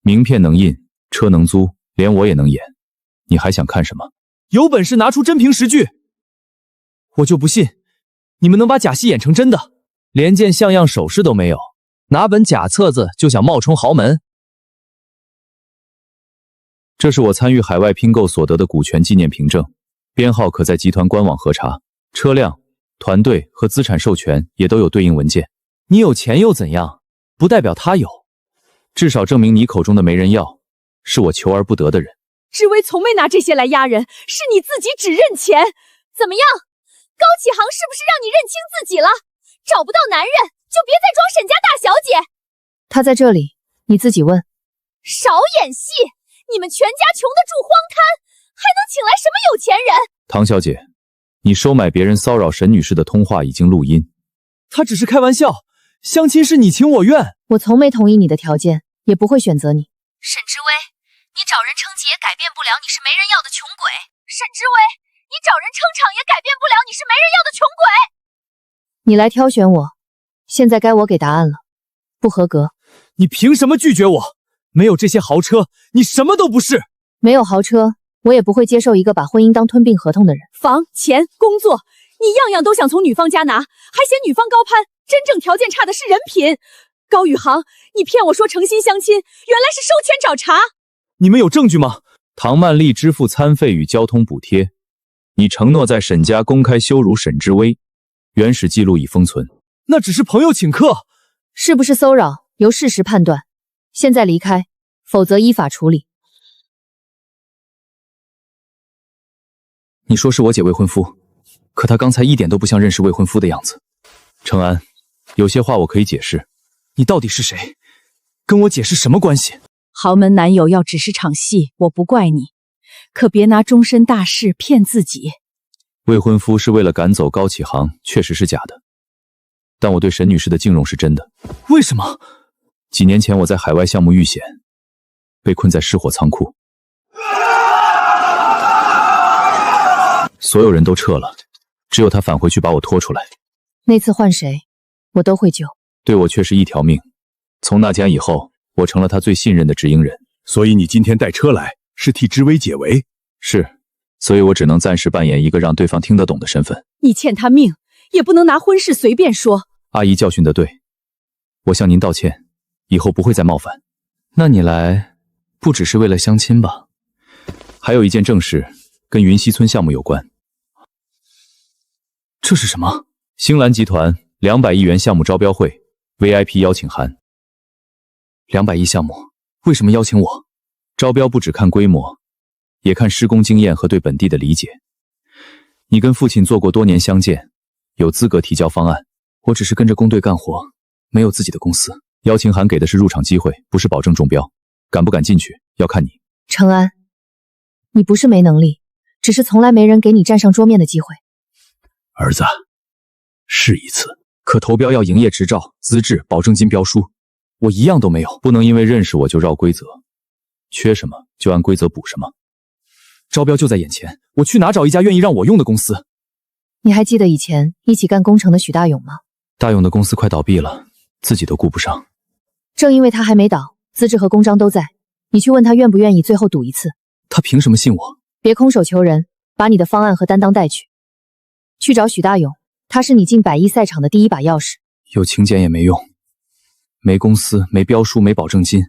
名片能印，车能租，连我也能演，你还想看什么？有本事拿出真凭实据，我就不信你们能把假戏演成真的，连件像样首饰都没有，拿本假册子就想冒充豪门。这是我参与海外拼购所得的股权纪念凭证，编号可在集团官网核查，车辆、团队和资产授权也都有对应文件。你有钱又怎样？不代表他有，至少证明你口中的没人要，是我求而不得的人。知薇从没拿这些来压人，是你自己只认钱。怎么样？高启航是不是让你认清自己了？找不到男人就别再装沈家大小姐。他在这里，你自己问。少演戏！你们全家穷得住荒滩，还能请来什么有钱人？唐小姐，你收买别人骚扰沈女士的通话已经录音。他只是开玩笑，相亲是你情我愿。我从没同意你的条件，也不会选择你。沈知薇，你找人撑起也改变不了你是没人要的穷鬼。沈知薇，你找人撑场也改变不了你是没人要的穷鬼。你来挑选我，现在该我给答案了。不合格。你凭什么拒绝我？没有这些豪车，你什么都不是。没有豪车，我也不会接受一个把婚姻当吞并合同的人。房、钱、工作，你样样都想从女方家拿，还嫌女方高攀，真正条件差的是人品。高宇航，你骗我说诚心相亲，原来是收钱找茬。你们有证据吗？唐曼丽支付餐费与交通补贴，你承诺在沈家公开羞辱沈知薇，原始记录已封存。那只是朋友请客，是不是骚扰由事实判断。现在离开，否则依法处理。你说是我姐未婚夫，可他刚才一点都不像认识未婚夫的样子。程安，有些话我可以解释，你到底是谁？跟我解释什么关系？豪门男友要只是场戏，我不怪你，可别拿终身大事骗自己。未婚夫是为了赶走高启航，确实是假的，但我对沈女士的敬重是真的。为什么？几年前我在海外项目遇险，被困在失火仓库，所有人都撤了，只有他返回去把我拖出来。那次换谁，我都会救。对我却是一条命。从那家以后，我成了他最信任的指引人。所以你今天带车来，是替知薇解围？是，所以我只能暂时扮演一个让对方听得懂的身份。你欠他命，也不能拿婚事随便说。阿姨教训得对，我向您道歉，以后不会再冒犯。那你来，不只是为了相亲吧？还有一件正事，跟云溪村项目有关。这是什么？星蓝集团200亿元项目招标会 VIP 邀请函。200亿项目，为什么邀请我？招标不只看规模，也看施工经验和对本地的理解。你跟父亲做过多年相见，有资格提交方案。我只是跟着工队干活，没有自己的公司。邀请函给的是入场机会，不是保证中标。敢不敢进去，要看你。程安，你不是没能力，只是从来没人给你站上桌面的机会。儿子，试一次。可投标要营业执照、资质、保证金标书，我一样都没有。不能因为认识我就绕规则，缺什么就按规则补什么。招标就在眼前，我去哪找一家愿意让我用的公司？你还记得以前一起干工程的许大勇吗？大勇的公司快倒闭了，自己都顾不上。正因为他还没倒，资质和公章都在，你去问他愿不愿意最后赌一次。他凭什么信我？别空手求人，把你的方案和担当带去。去找许大勇，他是你进100亿赛场的第一把钥匙。有请柬也没用，没公司，没标书，没保证金，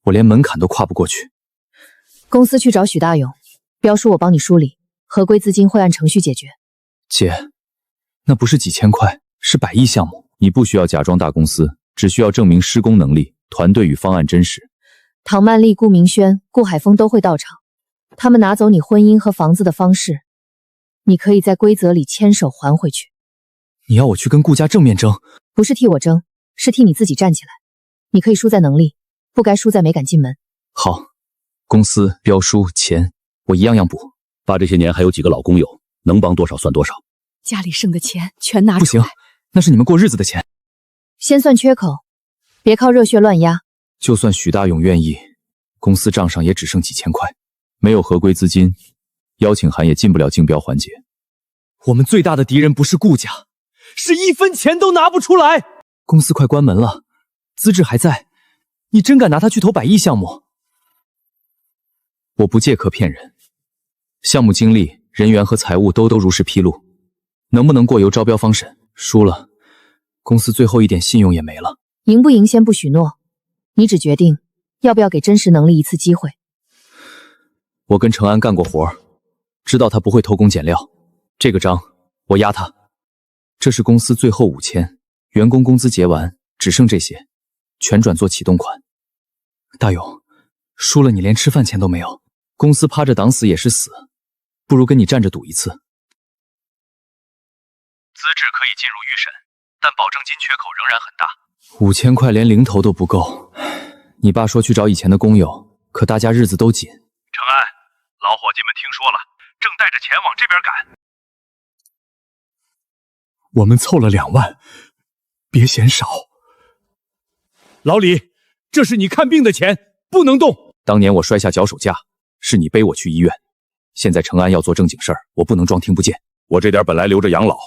我连门槛都跨不过去。公司去找许大勇，标书我帮你梳理，合规资金会按程序解决。姐，那不是几千块，是100亿项目。你不需要假装大公司，只需要证明施工能力、团队与方案真实。唐曼丽、顾明轩、顾海峰都会到场，他们拿走你婚姻和房子的方式，你可以在规则里牵手还回去。你要我去跟顾家正面争？不是替我争，是替你自己站起来。你可以输在能力，不该输在没敢进门。好，公司、标书、钱，我一样样补。爸这些年还有几个老工友，能帮多少算多少。家里剩的钱全拿出来。不行，那是你们过日子的钱。先算缺口，别靠热血乱压。就算许大勇愿意，公司账上也只剩几千块，没有合规资金，邀请函也进不了竞标环节。我们最大的敌人不是顾家，是1分钱都拿不出来。公司快关门了，资质还在，你真敢拿它去投100亿项目？我不借壳骗人，项目经历、人员和财务都如实披露，能不能过由招标方审。输了，公司最后一点信用也没了。赢不赢先不许诺，你只决定要不要给真实能力一次机会。我跟程安干过活，知道他不会偷工减料。这个章我压他。这是公司最后5000，员工工资结完，只剩这些，全转做启动款。大勇，输了你连吃饭钱都没有，公司趴着挡死也是死，不如跟你站着赌一次。资质可以进入预审，但保证金缺口仍然很大。5000块连零头都不够。你爸说去找以前的工友，可大家日子都紧。程安，老伙计们听说了，正带着钱往这边赶。我们凑了2万，别嫌少。老李，这是你看病的钱，不能动。当年我摔下脚手架，是你背我去医院。现在程安要做正经事儿，我不能装听不见。我这点本来留着养老，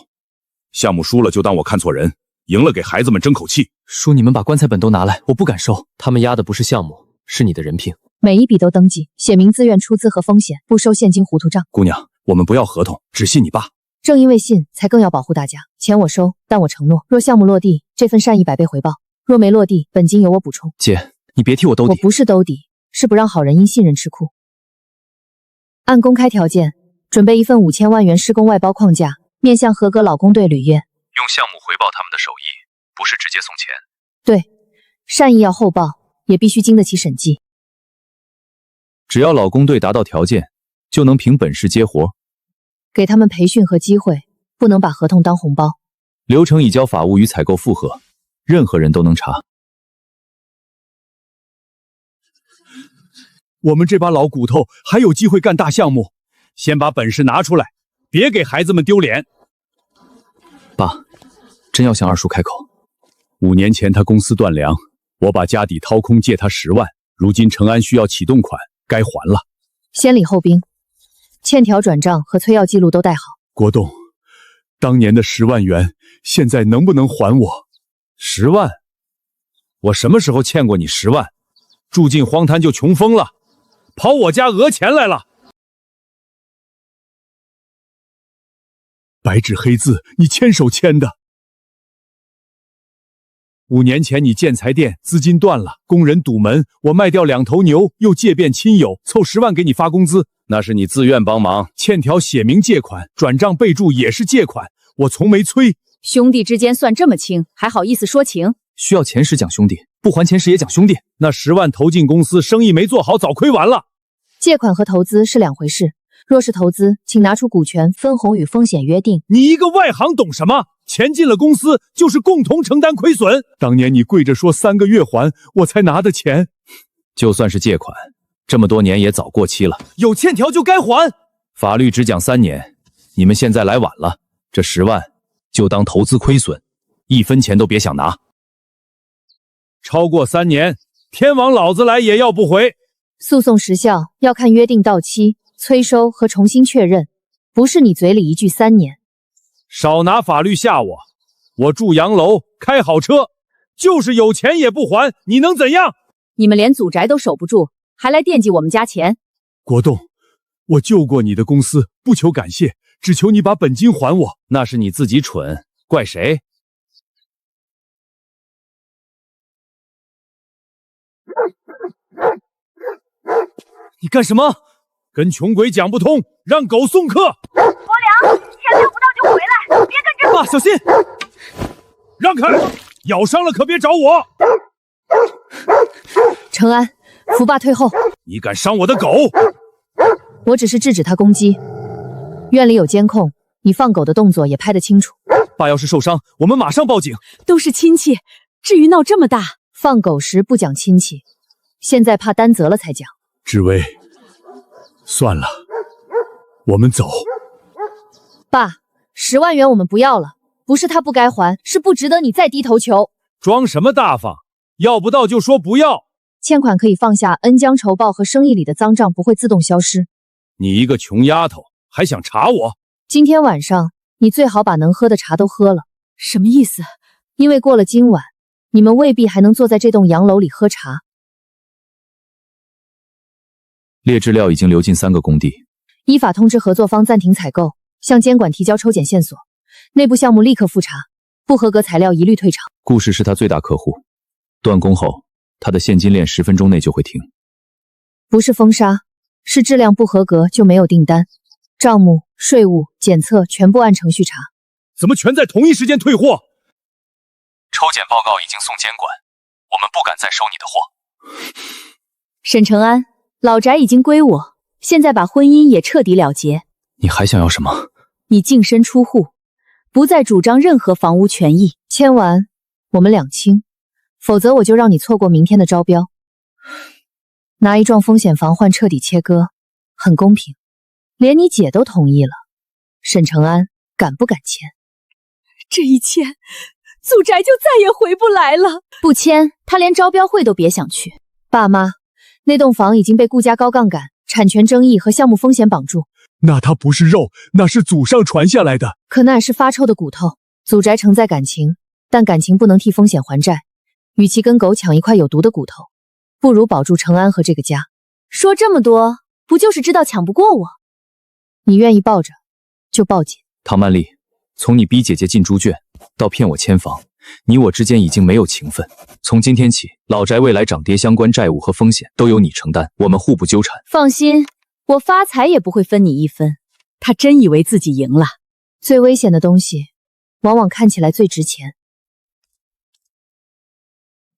项目输了就当我看错人，赢了给孩子们争口气。说你们把棺材本都拿来，我不敢收。他们压的不是项目，是你的人品。每一笔都登记，写明自愿出资和风险，不收现金糊涂账。姑娘，我们不要合同，只信你爸。正因为信，才更要保护大家。钱我收，但我承诺，若项目落地，这份善意100倍回报；若没落地，本金由我补充。姐，你别替我兜底。我不是兜底，是不让好人因信任吃苦。按公开条件，准备一份5000万元施工外包框架，面向合格老工队履约。用项目回报他们的手艺，不是直接送钱。对，善意要厚报，也必须经得起审计。只要老工队达到条件，就能凭本事接活。给他们培训和机会，不能把合同当红包。流程已交法务与采购复核，任何人都能查。我们这把老骨头还有机会干大项目，先把本事拿出来，别给孩子们丢脸。爸，真要向二叔开口。5年前他公司断粮，我把家底掏空借他10万，如今程安需要启动款，该还了。先礼后兵，欠条转账和催要记录都带好。国栋，当年的10万元，现在能不能还我？10万？我什么时候欠过你10万？住进荒滩就穷疯了，跑我家讹钱来了。白纸黑字，你亲手签的。5年前你建材店资金断了，工人堵门，我卖掉2头牛，又借遍亲友，凑10万给你发工资。那是你自愿帮忙，欠条写明借款，转账备注也是借款，我从没催。兄弟之间算这么清，还好意思说情？需要钱时讲兄弟，不还钱时也讲兄弟。那10万投进公司，生意没做好，早亏完了。借款和投资是2回事，若是投资，请拿出股权分红与风险约定。你一个外行懂什么？钱进了公司就是共同承担亏损。当年你跪着说3个月还，我才拿的钱。就算是借款，这么多年也早过期了，有欠条就该还。法律只讲3年，你们现在来晚了，这10万就当投资亏损，1分钱都别想拿。超过3年，天王老子来也要不回。诉讼时效要看约定到期、催收和重新确认，不是你嘴里一句3年。少拿法律吓我！我住洋楼，开好车，就是有钱也不还，你能怎样？你们连祖宅都守不住，还来惦记我们家钱？国栋，我救过你的公司，不求感谢，只求你把本金还我。那是你自己蠢，怪谁？你干什么？跟穷鬼讲不通，让狗送客。伯良，钱留不到就回来，别跟着。爸，小心！让开，咬伤了可别找我。承安，福爸退后。你敢伤我的狗？我只是制止他攻击。院里有监控，你放狗的动作也拍得清楚。爸要是受伤，我们马上报警。都是亲戚，至于闹这么大？放狗时不讲亲戚，现在怕担责了才讲。志威，算了，我们走。爸，10万元我们不要了，不是他不该还，是不值得你再低头求。装什么大方？要不到就说不要。欠款可以放下，恩将仇报和生意里的脏账不会自动消失。你一个穷丫头，还想查我？今天晚上你最好把能喝的茶都喝了。什么意思？因为过了今晚，你们未必还能坐在这栋洋楼里喝茶。劣质料已经流进3个工地，依法通知合作方暂停采购，向监管提交抽检线索，内部项目立刻复查，不合格材料一律退场。顾氏是他最大客户，断供后，他的现金链10分钟内就会停。不是封杀，是质量不合格就没有订单，账目、税务、检测全部按程序查。怎么全在同一时间退货？抽检报告已经送监管，我们不敢再收你的货。沈承安，老宅已经归我，现在把婚姻也彻底了结。你还想要什么？你净身出户，不再主张任何房屋权益，签完我们两清，否则我就让你错过明天的招标。拿一幢风险房换彻底切割，很公平，连你姐都同意了。沈承安，敢不敢签？这一签，祖宅就再也回不来了。不签，他连招标会都别想去。爸妈，那栋房已经被顾家高杠杆、产权争议和项目风险绑住。那它不是肉，那是祖上传下来的。可那也是发臭的骨头。祖宅承载感情，但感情不能替风险还债。与其跟狗抢一块有毒的骨头，不如保住承安和这个家。说这么多，不就是知道抢不过我？你愿意抱着，就抱紧。唐曼丽，从你逼姐姐进猪圈，到骗我签房，你我之间已经没有情分。从今天起，老宅未来涨跌相关债务和风险都由你承担，我们互不纠缠。放心，我发财也不会分你1分。他真以为自己赢了。最危险的东西，往往看起来最值钱。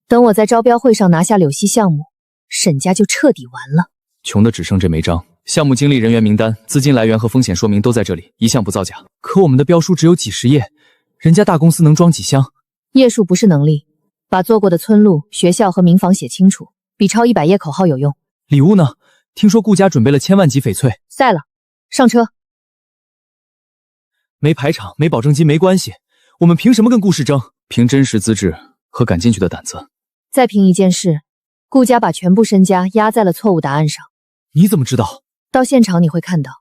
等我在招标会上拿下柳溪项目，沈家就彻底完了。穷的只剩这枚章，项目经理人员名单、资金来源和风险说明都在这里，一项不造假。可我们的标书只有几十页，人家大公司能装几箱？页数不是能力，把做过的村路、学校和民房写清楚，比抄100页口号有用。礼物呢？听说顾家准备了1000万级翡翠。赛了，上车。没排场、没保证金没关系，我们凭什么跟顾氏争？凭真实资质和敢进去的胆子。再凭一件事，顾家把全部身家压在了错误答案上。你怎么知道？到现场你会看到。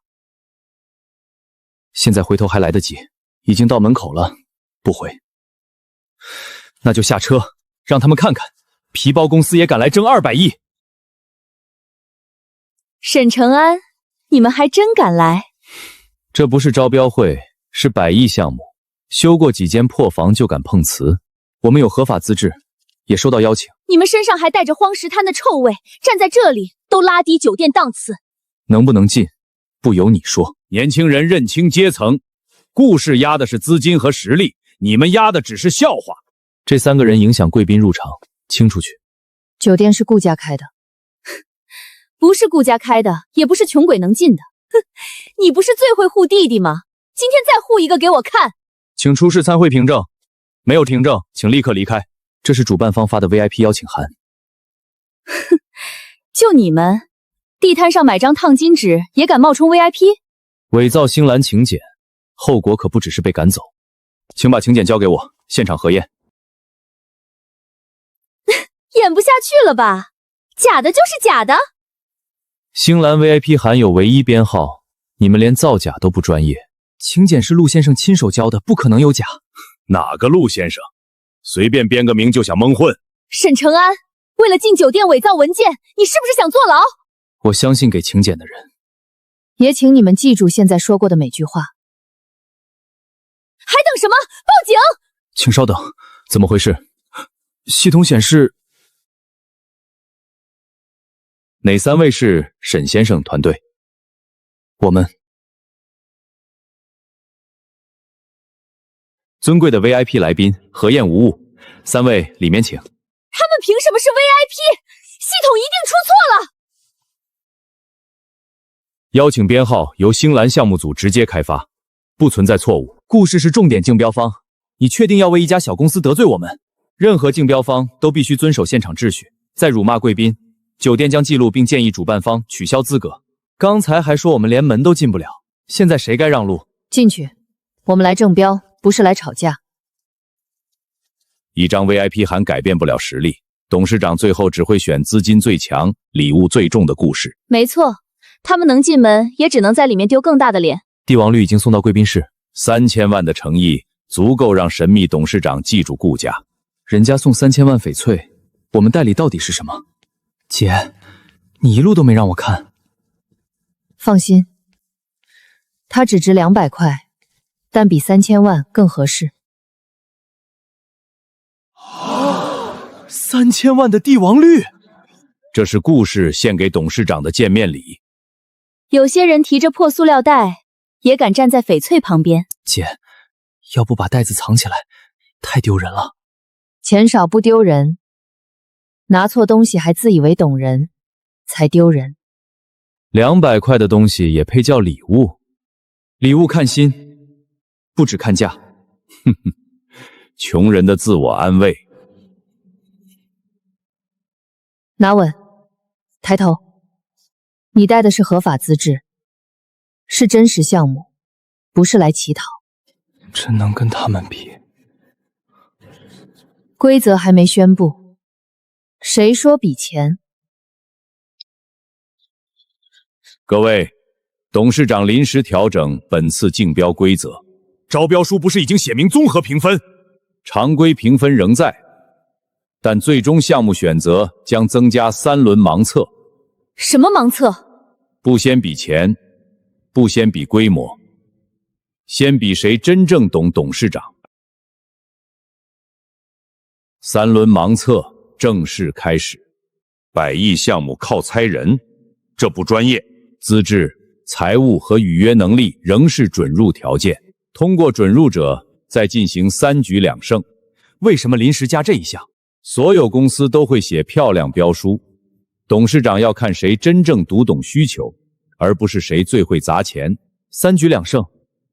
现在回头还来得及，已经到门口了，不回。那就下车，让他们看看，皮包公司也敢来争200亿。沈承安，你们还真敢来。这不是招标会，是100亿项目，修过几间破房就敢碰瓷。我们有合法资质，也收到邀请。你们身上还带着荒石滩的臭味，站在这里都拉低酒店档次。能不能进，不由你说。年轻人认清阶层，故事压的是资金和实力，你们压的只是笑话。这3个人影响贵宾入场，清出去。酒店是顾家开的，不是顾家开的，也不是穷鬼能进的。哼，你不是最会护弟弟吗？今天再护一个给我看。请出示参会凭证，没有凭证，请立刻离开。这是主办方发的 VIP 邀请函。哼，就你们，地摊上买张烫金纸也敢冒充 VIP？ 伪造星兰请柬，后果可不只是被赶走。请把请柬交给我，现场核验。演不下去了吧？假的就是假的。星兰 VIP 函有唯一编号，你们连造假都不专业。请柬是陆先生亲手交的，不可能有假。哪个陆先生？随便编个名就想蒙混？沈承安，为了进酒店伪造文件，你是不是想坐牢？我相信给请柬的人。也请你们记住现在说过的每句话。还等什么？报警！请稍等，怎么回事？系统显示哪3位是沈先生团队？我们。尊贵的 VIP 来宾，核验无误，3位里面请。他们凭什么是 VIP？ 系统一定出错了。邀请编号由星兰项目组直接开发，不存在错误。故事是重点竞标方，你确定要为一家小公司得罪我们？任何竞标方都必须遵守现场秩序，再辱骂贵宾，酒店将记录并建议主办方取消资格。刚才还说我们连门都进不了，现在谁该让路？进去，我们来竞标，不是来吵架。一张 VIP 函改变不了实力，董事长最后只会选资金最强、礼物最重的故事。没错，他们能进门，也只能在里面丢更大的脸。帝王绿已经送到贵宾室，3000万的诚意足够让神秘董事长记住顾家。人家送3000万翡翠，我们代理到底是什么？姐，你一路都没让我看。放心，它只值200块，但比3000万更合适。3000万的帝王绿，这是顾氏献给董事长的见面礼。有些人提着破塑料袋，也敢站在翡翠旁边。姐，要不把袋子藏起来，太丢人了。钱少不丢人，拿错东西还自以为懂人，才丢人。200块的东西也配叫礼物？礼物看心，不只看价。哼哼，穷人的自我安慰。拿稳，抬头。你带的是合法资质，是真实项目，不是来乞讨。真能跟他们比？规则还没宣布，谁说比钱？各位，董事长临时调整本次竞标规则。招标书不是已经写明综合评分？常规评分仍在，但最终项目选择将增加3轮盲测。什么盲测？不先比钱，不先比规模，先比谁真正懂董事长。3轮盲测正式开始。100亿项目靠猜人，这不专业。资质、财务和履约能力仍是准入条件。通过准入者再进行3局2胜。为什么临时加这一项？所有公司都会写漂亮标书，董事长要看谁真正读懂需求，而不是谁最会砸钱。3局2胜，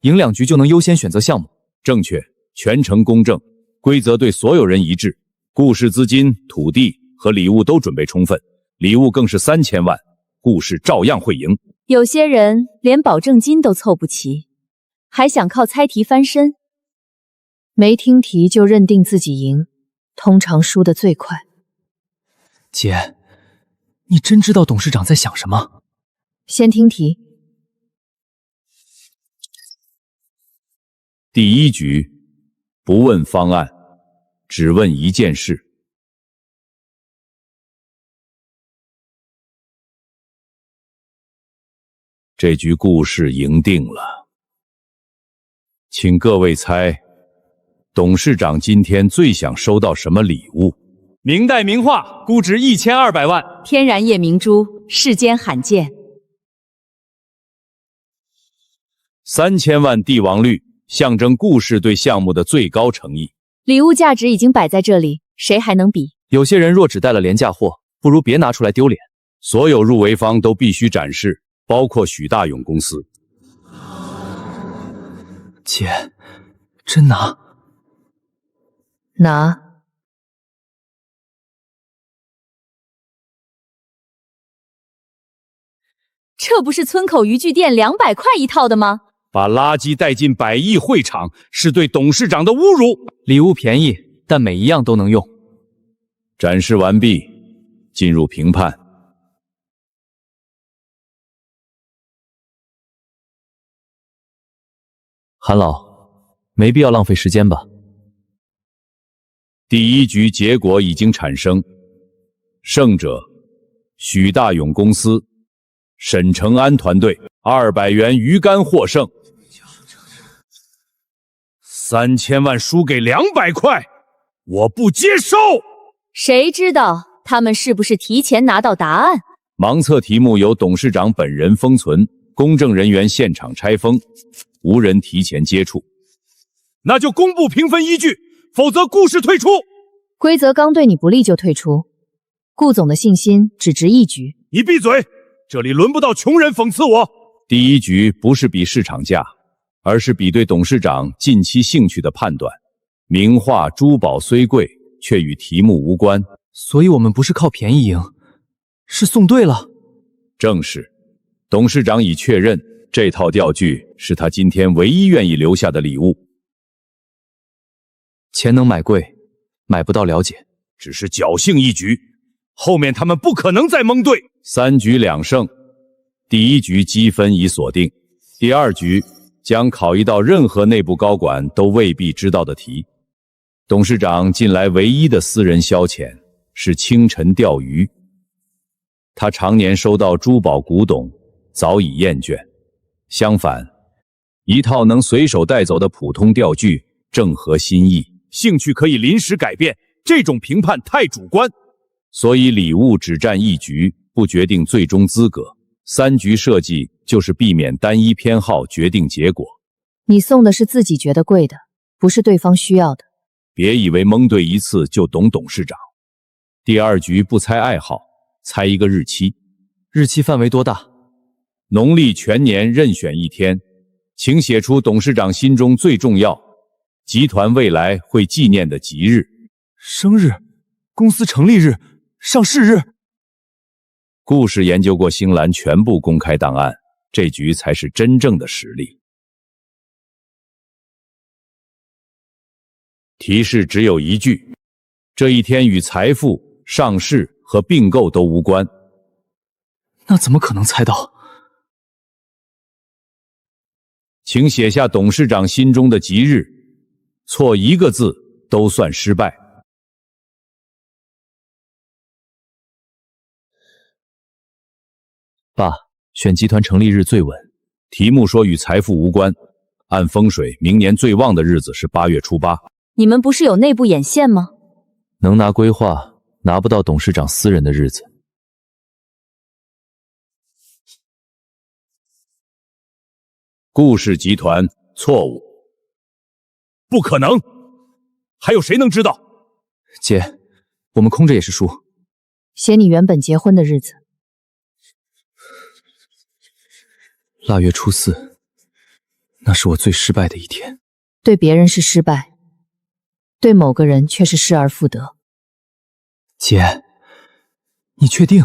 赢2局就能优先选择项目。正确，全程公正，规则对所有人一致。顾氏资金、土地和礼物都准备充分，礼物更是3000万，顾氏照样会赢。有些人连保证金都凑不齐，还想靠猜题翻身。没听题就认定自己赢，通常输得最快。姐，你真知道董事长在想什么？先听题。第1局，不问方案，只问一件事。这局顾氏赢定了，请各位猜，董事长今天最想收到什么礼物？明代名画，估值1200万。天然夜明珠，世间罕见。 3000万帝王绿，象征顾氏对项目的最高诚意。礼物价值已经摆在这里，谁还能比？有些人若只带了廉价货，不如别拿出来丢脸。所有入围方都必须展示，包括许大勇公司。姐，真拿？拿。这不是村口渔具店200块一套的吗？ 把垃圾带进百亿会场，是对董事长的侮辱。礼物便宜，但每一样都能用。展示完毕，进入评判。韩老，没必要浪费时间吧？第一局结果已经产生，胜者许大勇公司、沈承安团队200元鱼竿获胜。3000万输给200块，我不接受。谁知道他们是不是提前拿到答案？盲测题目由董事长本人封存，公证人员现场拆封，无人提前接触。那就公布评分依据，否则顾氏退出。规则刚对你不利就退出，顾总的信心只值1局。你闭嘴，这里轮不到穷人讽刺我。第一局不是比市场价，而是比对董事长近期兴趣的判断。名画珠宝虽贵，却与题目无关。所以我们不是靠便宜赢，是送对了。正是，董事长已确认这套钓具是他今天唯一愿意留下的礼物。钱能买贵，买不到了解，只是侥幸一局，后面他们不可能再蒙对。3局2胜，第一局积分已锁定，第二局将考一道任何内部高管都未必知道的题。董事长近来唯一的私人消遣是清晨钓鱼。他常年收到珠宝古董，早已厌倦。相反，一套能随手带走的普通钓具正合心意。兴趣可以临时改变，这种评判太主观，所以礼物只占1局，不决定最终资格。3局设计就是避免单一偏好决定结果。你送的是自己觉得贵的，不是对方需要的。别以为蒙对一次就懂董事长。第二局不猜爱好，猜一个日期。日期范围多大？农历全年任选一天，请写出董事长心中最重要、集团未来会纪念的吉日。生日、公司成立日、上市日。顾氏研究过星兰全部公开档案，这局才是真正的实力。提示只有一句：这一天与财富、上市和并购都无关。那怎么可能猜到？请写下董事长心中的吉日，错一个字都算失败。爸，选集团成立日最稳。题目说与财富无关，按风水，明年最旺的日子是8月初8。你们不是有内部眼线吗？能拿规划，拿不到董事长私人的日子。顾氏集团错误，不可能，还有谁能知道？姐，我们空着也是输。写你原本结婚的日子。腊月初4，那是我最失败的一天。对别人是失败，对某个人却是失而复得。姐，你确定？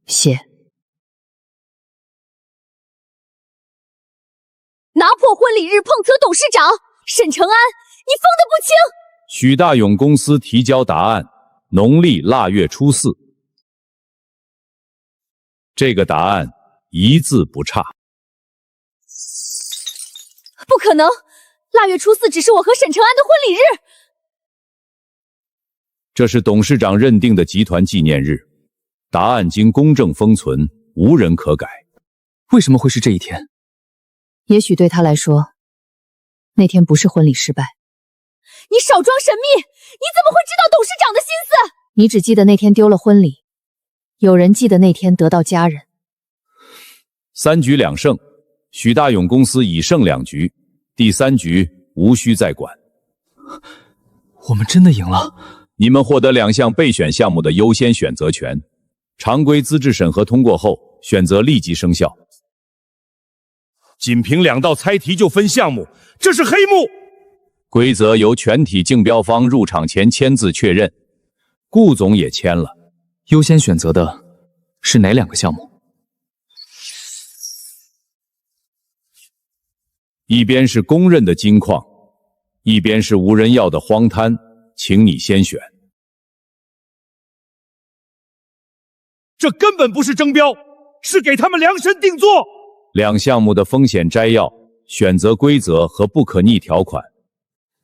写。拿破婚礼日碰瓷董事长沈承安，你疯得不轻！许大勇公司提交答案：农历腊月初4。这个答案一字不差。不可能，腊月初4只是我和沈承安的婚礼日。这是董事长认定的集团纪念日，答案经公证封存，无人可改。为什么会是这一天？也许对他来说，那天不是婚礼失败，你少装神秘，你怎么会知道董事长的心思？你只记得那天丢了婚礼，有人记得那天得到家人。3局2胜，许大勇公司已胜2局，第3局无需再管。我们真的赢了！你们获得2项备选项目的优先选择权，常规资质审核通过后，选择立即生效。仅凭2道猜题就分项目，这是黑幕。规则由全体竞标方入场前签字确认，顾总也签了。优先选择的是哪2个项目？一边是公认的金矿，一边是无人要的荒滩，请你先选。这根本不是争标，是给他们量身定做。2项目的风险摘要、选择规则和不可逆条款，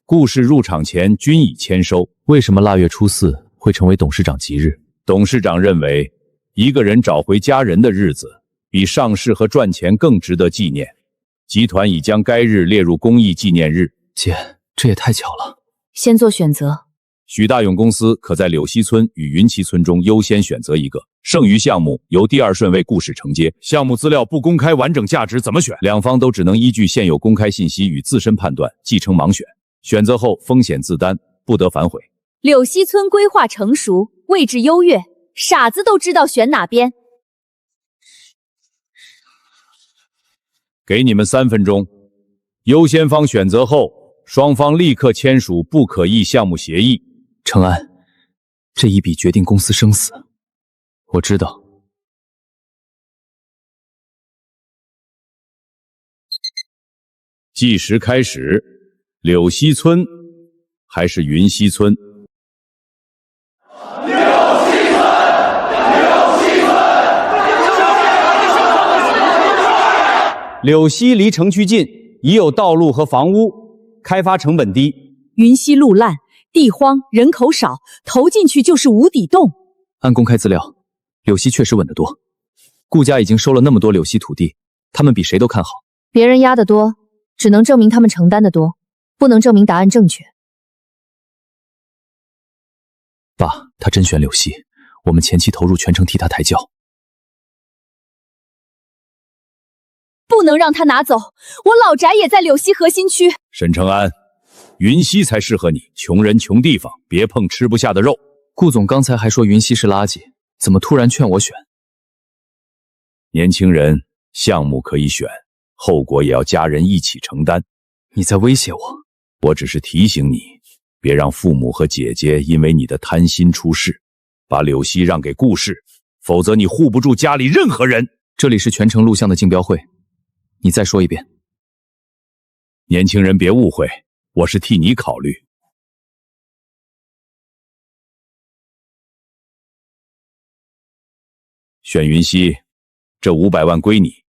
故事入场前均已签收。为什么腊月初4会成为董事长吉日？董事长认为，一个人找回家人的日子，比上市和赚钱更值得纪念。集团已将该日列入公益纪念日。姐，这也太巧了。先做选择。许大勇公司可在柳溪村与云溪村中优先选择一个，剩余项目由第2顺位故事承接。项目资料不公开完整价值怎么选？2方都只能依据现有公开信息与自身判断，继承盲选。选择后风险自担，不得反悔。柳溪村规划成熟，位置优越，傻子都知道选哪边。给你们3分钟，优先方选择后，双方立刻签署不可议项目协议。程安，这一笔决定公司生死。我知道。计时开始，柳溪村还是云溪村？柳溪离城区近，已有道路和房屋，开发成本低。云溪路烂，地荒，人口少，投进去就是无底洞。按公开资料，柳溪确实稳得多。顾家已经收了那么多柳溪土地，他们比谁都看好。别人压得多，只能证明他们承担得多，不能证明答案正确。爸，他真选柳溪，我们前期投入全程替他抬轿。不能让他拿走，我老宅也在柳溪核心区。沈承安，云溪才适合你，穷人穷地方，别碰吃不下的肉。顾总刚才还说云溪是垃圾，怎么突然劝我选？年轻人，项目可以选，后果也要家人一起承担。你在威胁我？我只是提醒你，别让父母和姐姐因为你的贪心出事，把柳溪让给顾氏，否则你护不住家里任何人。这里是全程录像的竞标会，你再说一遍。年轻人别误会，我是替你考虑。选云溪，这500万归你。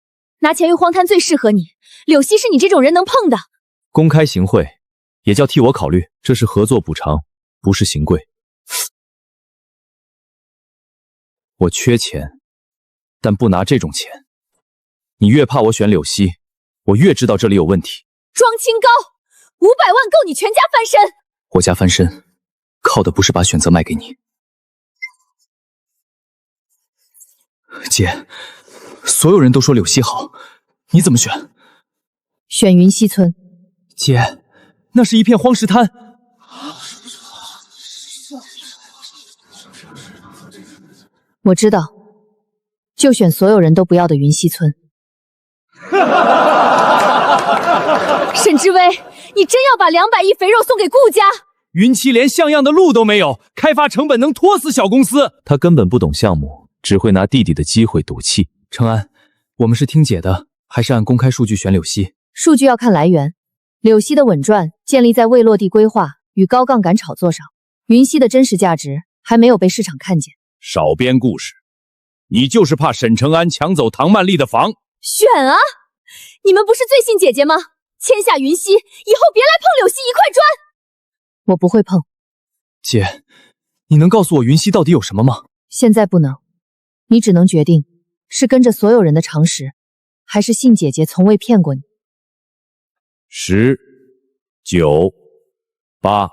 拿钱于荒滩最适合你，柳溪是你这种人能碰的。公开行贿，也叫替我考虑，这是合作补偿，不是行贿。我缺钱，但不拿这种钱。你越怕我选柳溪，我越知道这里有问题。庄清高，500万够你全家翻身。我家翻身，靠的不是把选择卖给你。姐，所有人都说柳溪好，你怎么选？选云溪村。姐，那是一片荒石滩。我知道，就选所有人都不要的云溪村。沈之威，你真要把200亿肥肉送给顾家？云溪连像样的路都没有，开发成本能拖死小公司。他根本不懂项目，只会拿弟弟的机会赌气。承安，我们是听姐的，还是按公开数据选柳溪？数据要看来源。柳溪的稳赚建立在未落地规划与高杠杆炒作上，云溪的真实价值还没有被市场看见。少编故事，你就是怕沈承安抢走唐曼丽的房。选啊！你们不是最信姐姐吗？签下云溪，以后别来碰柳溪一块砖。我不会碰。姐，你能告诉我云溪到底有什么吗？现在不能，你只能决定是跟着所有人的常识，还是信姐姐从未骗过你。10、9、8、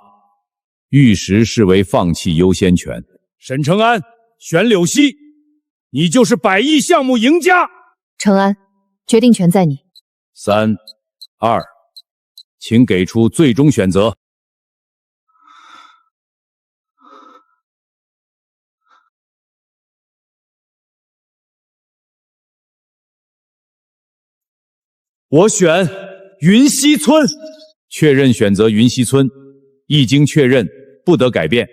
玉石视为放弃优先权。沈承安选柳溪，你就是100亿项目赢家。承安，决定权在你。3、2，请给出最终选择。我选云溪村。确认选择云溪村，一经确认，不得改变。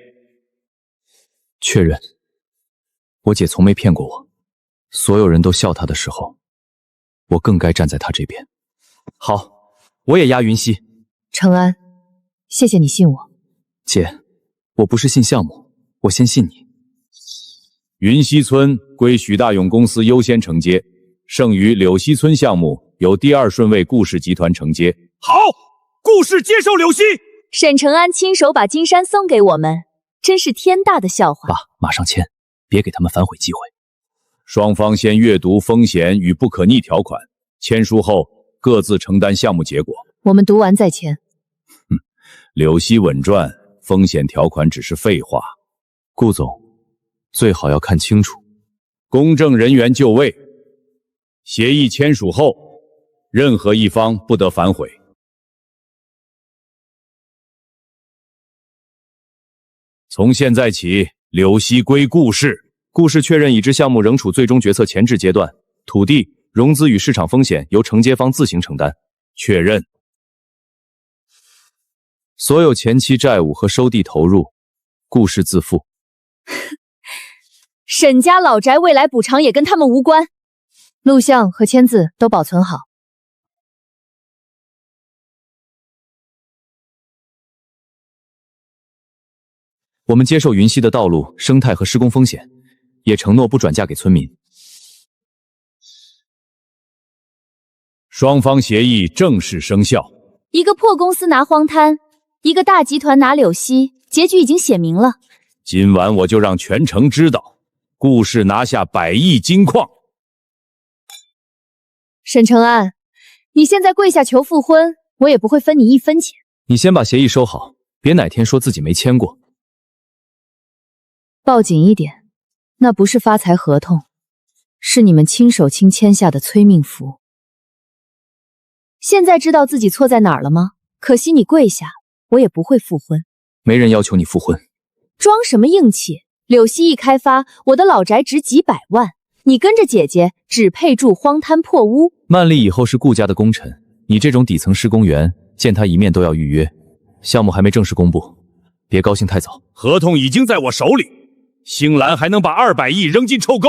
确认。我姐从没骗过我，所有人都笑她的时候，我更该站在她这边。好，我也压云溪。承安，谢谢你信我。姐，我不是信项目，我先信你。云溪村归许大勇公司优先承接，剩余柳溪村项目由第2顺位顾氏集团承接。好，顾氏接受柳溪。沈承安亲手把金山送给我们，真是天大的笑话。爸，马上签，别给他们反悔机会。双方先阅读风险与不可逆条款，签署后各自承担项目结果。我们读完再签。柳溪稳赚，风险条款只是废话。顾总，最好要看清楚。公证人员就位，协议签署后，任何一方不得反悔。从现在起，柳溪归顾氏。顾氏确认已知项目仍处最终决策前置阶段，土地、融资与市场风险由承接方自行承担。确认。所有前期债务和收地投入，顾氏自负。沈家老宅未来补偿也跟他们无关，录像和签字都保存好。我们接受云溪的道路、生态和施工风险，也承诺不转嫁给村民。双方协议正式生效。一个破公司拿荒滩，一个大集团拿柳溪，结局已经写明了。今晚我就让全城知道，顾氏拿下100亿金矿。沈承安，你现在跪下求复婚，我也不会分你1分钱。你先把协议收好，别哪天说自己没签过。抱紧一点，那不是发财合同，是你们亲手亲签下的催命符。现在知道自己错在哪儿了吗？可惜你跪下，我也不会复婚。没人要求你复婚。装什么硬气？柳溪一开发，我的老宅值几百万，你跟着姐姐只配住荒滩破屋。曼丽以后是顾家的功臣，你这种底层施工员，见他一面都要预约。项目还没正式公布，别高兴太早。合同已经在我手里，星兰还能把200亿扔进臭沟？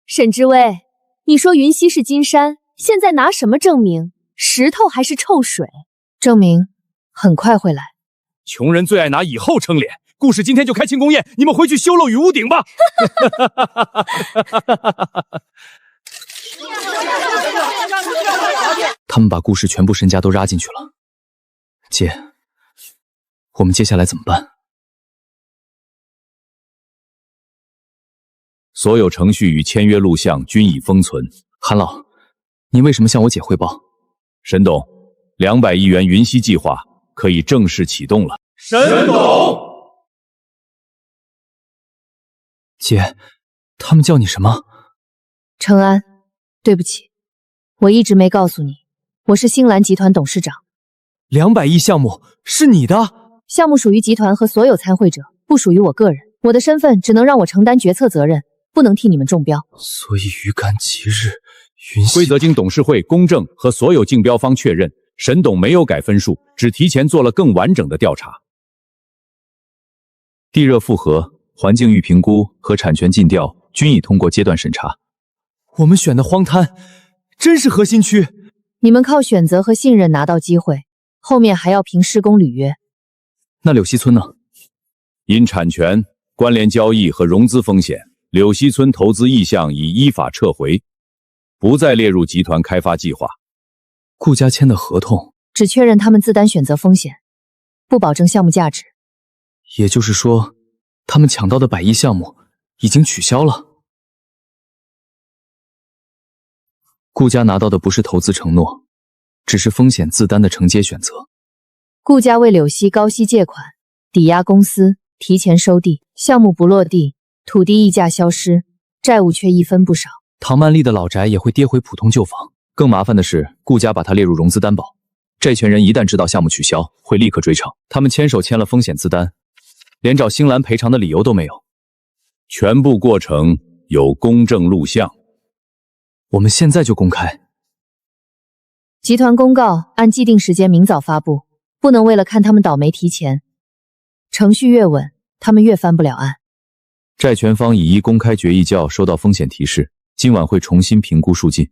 沈之威，你说云溪是金山，现在拿什么证明？石头还是臭水？证明很快会来。穷人最爱拿以后撑脸。顾氏今天就开庆功宴，你们回去修漏雨屋顶吧。他们把顾氏全部身家都拉进去了。姐，我们接下来怎么办？所有程序与签约录像均已封存。韩老，你为什么向我姐汇报？沈董，200亿元云溪计划可以正式启动了。沈董，姐，他们叫你什么？承安，对不起，我一直没告诉你，我是星兰集团董事长。200亿项目是你的？项目属于集团和所有参会者，不属于我个人。我的身份只能让我承担决策责任，不能替你们中标。所以鱼竿吉日云溪规则经董事会公证和所有竞标方确认，沈董没有改分数，只提前做了更完整的调查。地热复合、环境预评估和产权尽调均已通过阶段审查。我们选的荒滩真是核心区。你们靠选择和信任拿到机会，后面还要凭施工履约。那柳溪村呢？因产权、关联交易和融资风险，柳溪村投资意向已依法撤回，不再列入集团开发计划。顾家签的合同只确认他们自担选择风险，不保证项目价值。也就是说，他们抢到的100亿项目已经取消了。顾家拿到的不是投资承诺，只是风险自担的承接选择。顾家为柳溪高息借款，抵押公司提前收地，项目不落地，土地溢价消失，债务却一分不少。唐曼丽的老宅也会跌回普通旧房。更麻烦的是，顾家把它列入融资担保，债权人一旦知道项目取消，会立刻追偿。他们牵手签了风险资单，连找星兰赔偿的理由都没有。全部过程有公证录像，我们现在就公开。集团公告按既定时间明早发布，不能为了看他们倒霉提前。程序越稳，他们越翻不了案。债权方已依公开决议较收到风险提示，今晚会重新评估数进。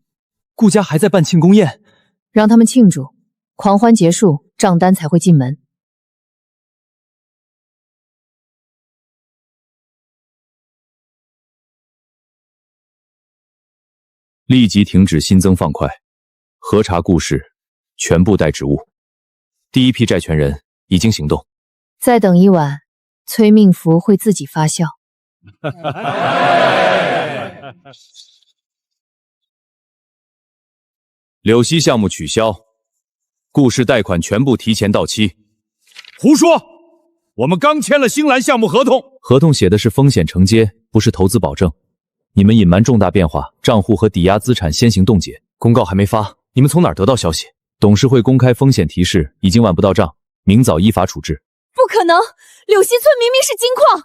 顾家还在办庆功宴，让他们庆祝，狂欢结束，账单才会进门。立即停止新增放款，核查顾氏全部待职务。第一批债权人已经行动。再等一晚，催命符会自己发酵。柳溪项目取消，顾氏贷款全部提前到期。胡说！我们刚签了星兰项目合同，合同写的是风险承接，不是投资保证。你们隐瞒重大变化，账户和抵押资产先行冻结，公告还没发，你们从哪儿得到消息？董事会公开风险提示，已经晚不到账，明早依法处置。不可能，柳溪村明明是金矿。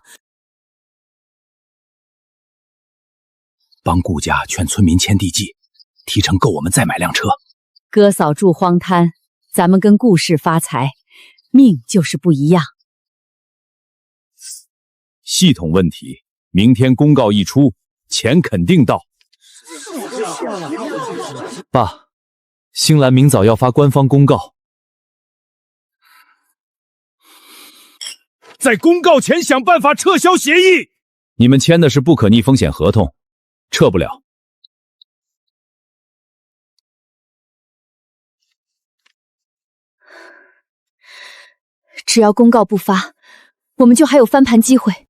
帮顾家劝村民签地契，提成够我们再买辆车。哥嫂住荒滩，咱们跟顾氏发财，命就是不一样。系统问题，明天公告一出，钱肯定到。爸，星兰明早要发官方公告，在公告前想办法撤销协议。你们签的是不可逆风险合同，撤不了。只要公告不发，我们就还有翻盘机会。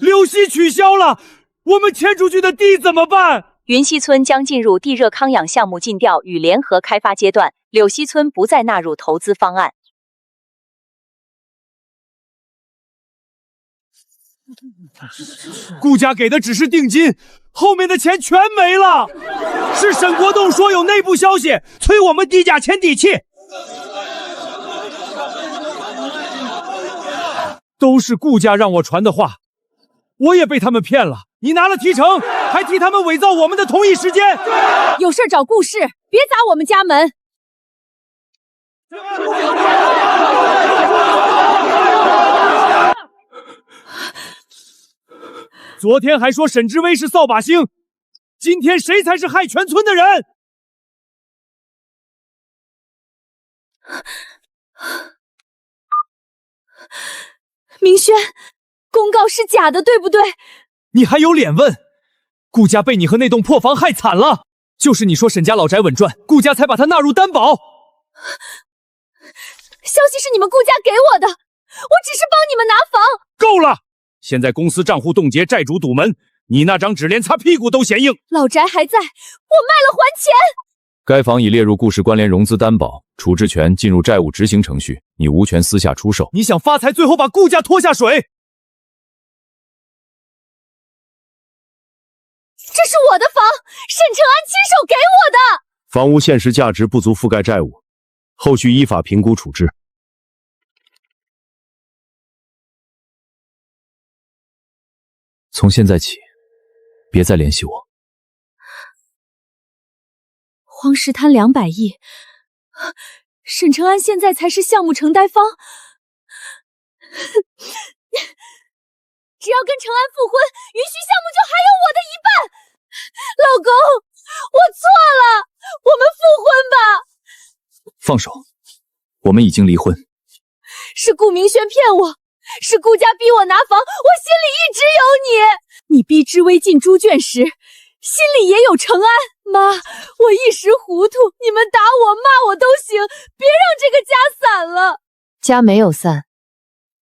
柳溪取消了，我们迁出去的地怎么办？云溪村将进入地热康养项目尽调与联合开发阶段，柳溪村不再纳入投资方案。顾家给的只是定金，后面的钱全没了。是沈国栋说有内部消息，催我们低价签地契。都是顾家让我传的话，我也被他们骗了。你拿了提成，还替他们伪造我们的同意时间。有事找顾氏，别砸我们家门。昨天还说沈之威是扫把星，今天谁才是害全村的人？明轩，公告是假的，对不对？你还有脸问？顾家被你和那栋破房害惨了，就是你说沈家老宅稳赚，顾家才把它纳入担保。消息是你们顾家给我的，我只是帮你们拿房。够了！现在公司账户冻结，债主堵门，你那张纸连擦屁股都嫌硬。老宅还在，我卖了还钱。该房已列入顾氏关联融资担保，处置权进入债务执行程序，你无权私下出售。你想发财，最后把顾家拖下水？这是我的房，沈承安亲手给我的。房屋现实价值不足覆盖债务，后续依法评估处置。从现在起，别再联系我。荒石滩200亿，沈承安现在才是项目承担方。只要跟承安复婚，允许项目就还有我的一半。老公，我错了，我们复婚吧。放手，我们已经离婚。是顾明轩骗我，是顾家逼我拿房，我心里一直有你。你逼之微进猪圈时，心里也有承安。妈，我一时糊涂，你们打我骂我都行，别让这个家散了。家没有散，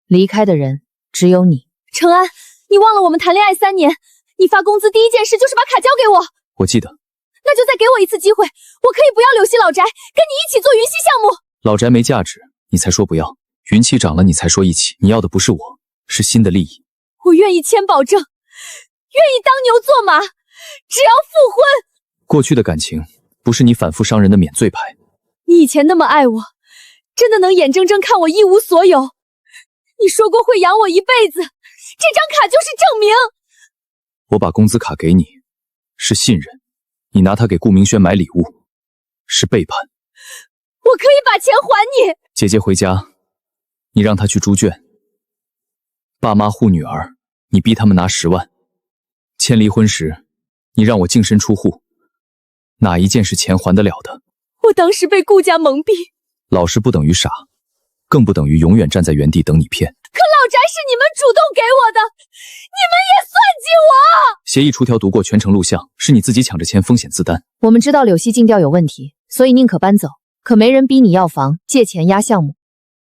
离开的人只有你。承安，你忘了我们谈恋爱3年，你发工资第一件事就是把卡交给我。我记得。那就再给我一次机会，我可以不要柳溪老宅，跟你一起做云溪项目。老宅没价值，你才说不要；云栖涨了，你才说一起。你要的不是我，是新的利益。我愿意签保证，愿意当牛做马，只要复婚。过去的感情不是你反复伤人的免罪牌。你以前那么爱我，真的能眼睁睁看我一无所有？你说过会养我一辈子，这张卡就是证明。我把工资卡给你，是信任；你拿它给顾明轩买礼物，是背叛。我可以把钱还你。姐姐回家，你让她去猪圈。爸妈护女儿，你逼他们拿10万。签离婚时，你让我净身出户，哪一件是钱还得了的？我当时被顾家蒙蔽。老实不等于傻，更不等于永远站在原地等你骗。可老宅是你们主动给我的，你们也算计我。协议出条读过，全程录像，是你自己抢着签，风险自担。我们知道柳溪尽调有问题，所以宁可搬走，可没人逼你要房借钱压项目。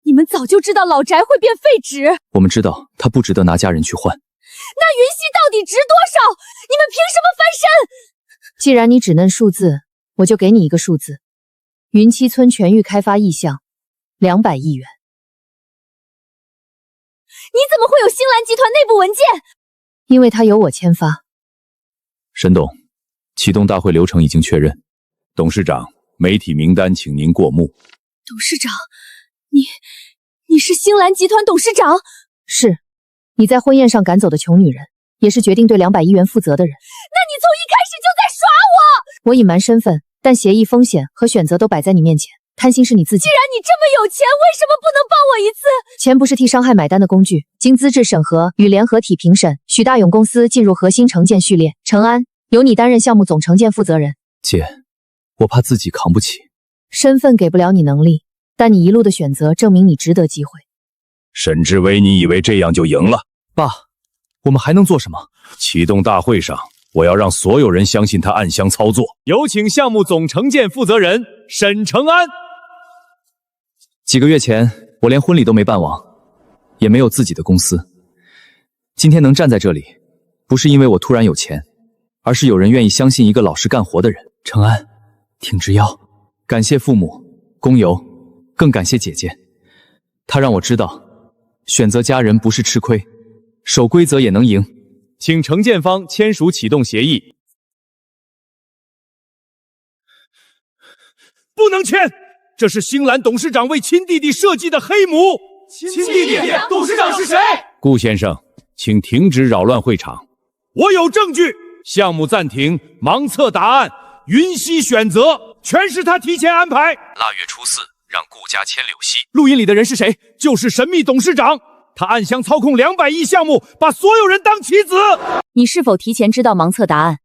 你们早就知道老宅会变废纸。我们知道他不值得拿家人去换。那云溪到底值多少？你们凭什么翻身？既然你只认数字，我就给你一个数字：云栖村全域开发意向200亿元。你怎么会有星兰集团内部文件？因为它由我签发。沈董，启动大会流程已经确认，董事长，媒体名单请您过目。董事长，你是星兰集团董事长？是，你在婚宴上赶走的穷女人，也是决定对200亿元负责的人。那你从一开始就在耍我！我隐瞒身份，但协议风险和选择都摆在你面前，贪心是你自己。既然你这么有钱，为什么不能帮我一次？钱不是替伤害买单的工具。经资质审核与联合体评审，许大勇公司进入核心城建序列。陈安，由你担任项目总城建负责人。姐，我怕自己扛不起。身份给不了你能力，但你一路的选择证明你值得机会。沈志威，你以为这样就赢了？爸，我们还能做什么？启动大会上，我要让所有人相信他暗箱操作。有请项目总承建负责人沈承安。几个月前，我连婚礼都没办完，也没有自己的公司。今天能站在这里，不是因为我突然有钱，而是有人愿意相信一个老实干活的人。承安，挺直腰。感谢父母、工友，更感谢姐姐。她让我知道，选择家人不是吃亏，守规则也能赢。请承建方签署启动协议。不能签！这是星兰董事长为亲弟弟设计的黑幕。亲弟弟，董事长是谁？顾先生，请停止扰乱会场。我有证据，项目暂停，盲测答案，云溪选择，全是他提前安排。腊月初4，让顾家签柳溪。录音里的人是谁？就是神秘董事长，他暗箱操控200亿项目，把所有人当棋子。你是否提前知道盲测答案？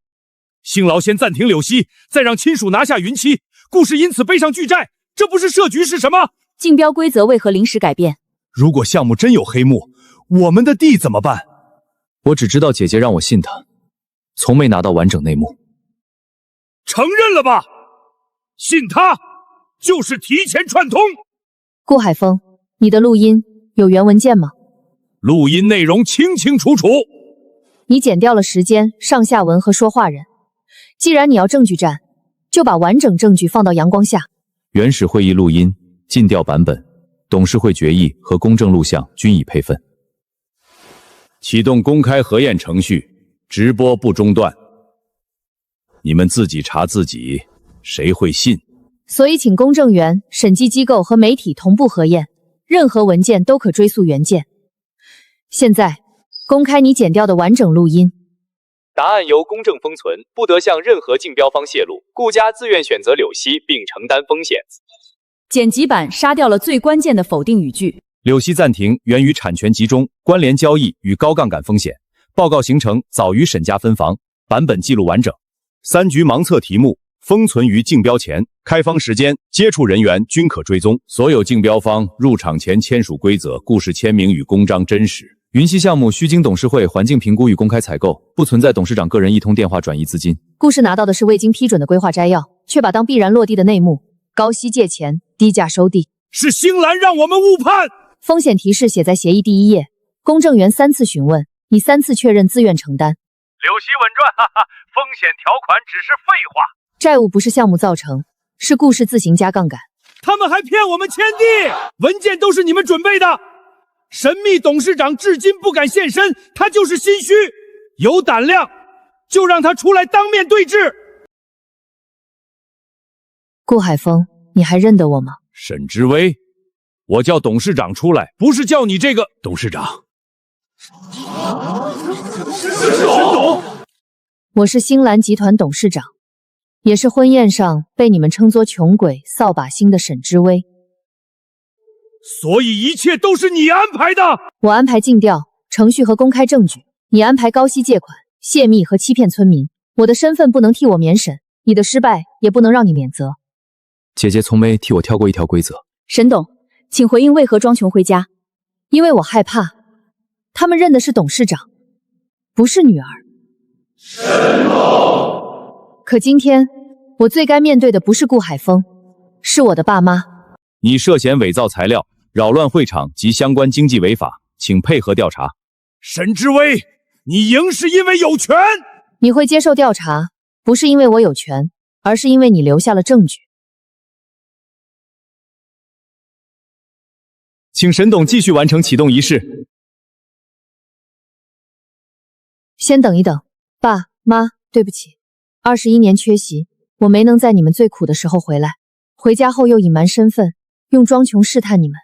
辛劳先暂停柳溪，再让亲属拿下云栖，顾氏因此背上巨债，这不是设局是什么？竞标规则为何临时改变？如果项目真有黑幕，我们的地怎么办？我只知道姐姐让我信她，从没拿到完整内幕。承认了吧？信他就是提前串通。顾海峰，你的录音有原文件吗？录音内容清清楚楚。你剪掉了时间、上下文和说话人。既然你要证据战，就把完整证据放到阳光下。原始会议录音、尽调版本、董事会决议和公证录像均已配分。启动公开核验程序，直播不中断。你们自己查自己，谁会信？所以请公证员、审计机构和媒体同步核验，任何文件都可追溯原件。现在公开你剪掉的完整录音。答案由公证封存，不得向任何竞标方泄露。顾家自愿选择柳溪并承担风险。剪辑版杀掉了最关键的否定语句。柳溪暂停源于产权集中、关联交易与高杠杆风险。报告形成早于审价分房，版本记录完整。3局盲测题目封存于竞标前，开方时间、接触人员均可追踪。所有竞标方入场前签署规则，故事签名与公章真实。云溪项目需经董事会环境评估与公开采购，不存在董事长个人一通电话转移资金。顾氏拿到的是未经批准的规划摘要，却把当必然落地的内幕，高息借钱，低价收地。是星兰让我们误判。风险提示写在协议第1页，公证员3次询问，你3次确认自愿承担。柳溪稳赚，哈哈，风险条款只是废话。债务不是项目造成，是顾氏自行加杠杆。他们还骗我们签地，文件都是你们准备的。神秘董事长至今不敢现身，他就是心虚。有胆量就让他出来当面对质。顾海峰，你还认得我吗？沈之威，我叫董事长出来，不是叫你这个董事长。沈董，我是星蓝集团董事长，也是婚宴上被你们称作穷鬼、扫把星的沈之威。所以一切都是你安排的。我安排尽调、程序和公开证据，你安排高息借款、泄密和欺骗村民。我的身份不能替我免审，你的失败也不能让你免责。姐姐从没替我挑过一条规则。沈董，请回应为何装穷回家？因为我害怕，他们认的是董事长，不是女儿。沈董，可今天我最该面对的不是顾海峰，是我的爸妈。你涉嫌伪造材料、扰乱会场及相关经济违法，请配合调查。沈之威，你赢是因为有权。你会接受调查，不是因为我有权，而是因为你留下了证据。请沈董继续完成启动仪式。先等一等，爸妈，对不起，21年缺席，我没能在你们最苦的时候回来。回家后又隐瞒身份，用装穷试探你们。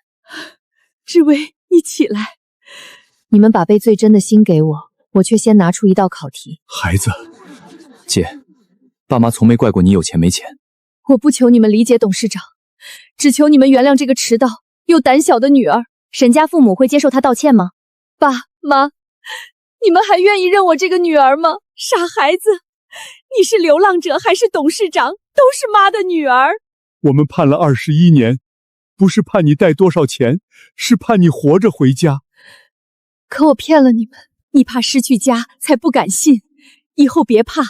志威，你起来。你们把被最真的心给我，我却先拿出一道考题。孩子，姐，爸妈从没怪过你有钱没钱。我不求你们理解董事长，只求你们原谅这个迟到又胆小的女儿。沈家父母会接受她道歉吗？爸妈，你们还愿意认我这个女儿吗？傻孩子，你是流浪者还是董事长，都是妈的女儿。我们判了21年，不是判你带多少钱，是判你活着回家。可我骗了你们，你怕失去家才不敢信。以后别怕，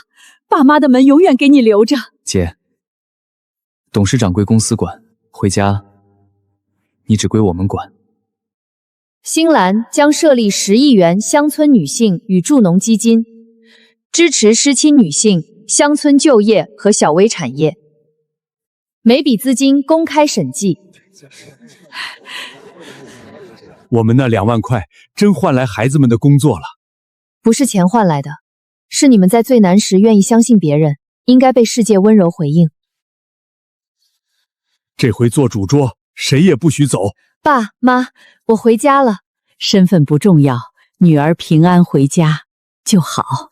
爸妈的门永远给你留着。姐，董事长归公司管，回家你只归我们管。星蓝将设立10亿元乡村女性与助农基金，支持失亲女性、乡村就业和小微产业。每笔资金公开审计。我们那2万块真换来孩子们的工作了。不是钱换来的，是你们在最难时愿意相信别人，应该被世界温柔回应。这回做主桌，谁也不许走。爸妈，我回家了。身份不重要，女儿平安回家就好。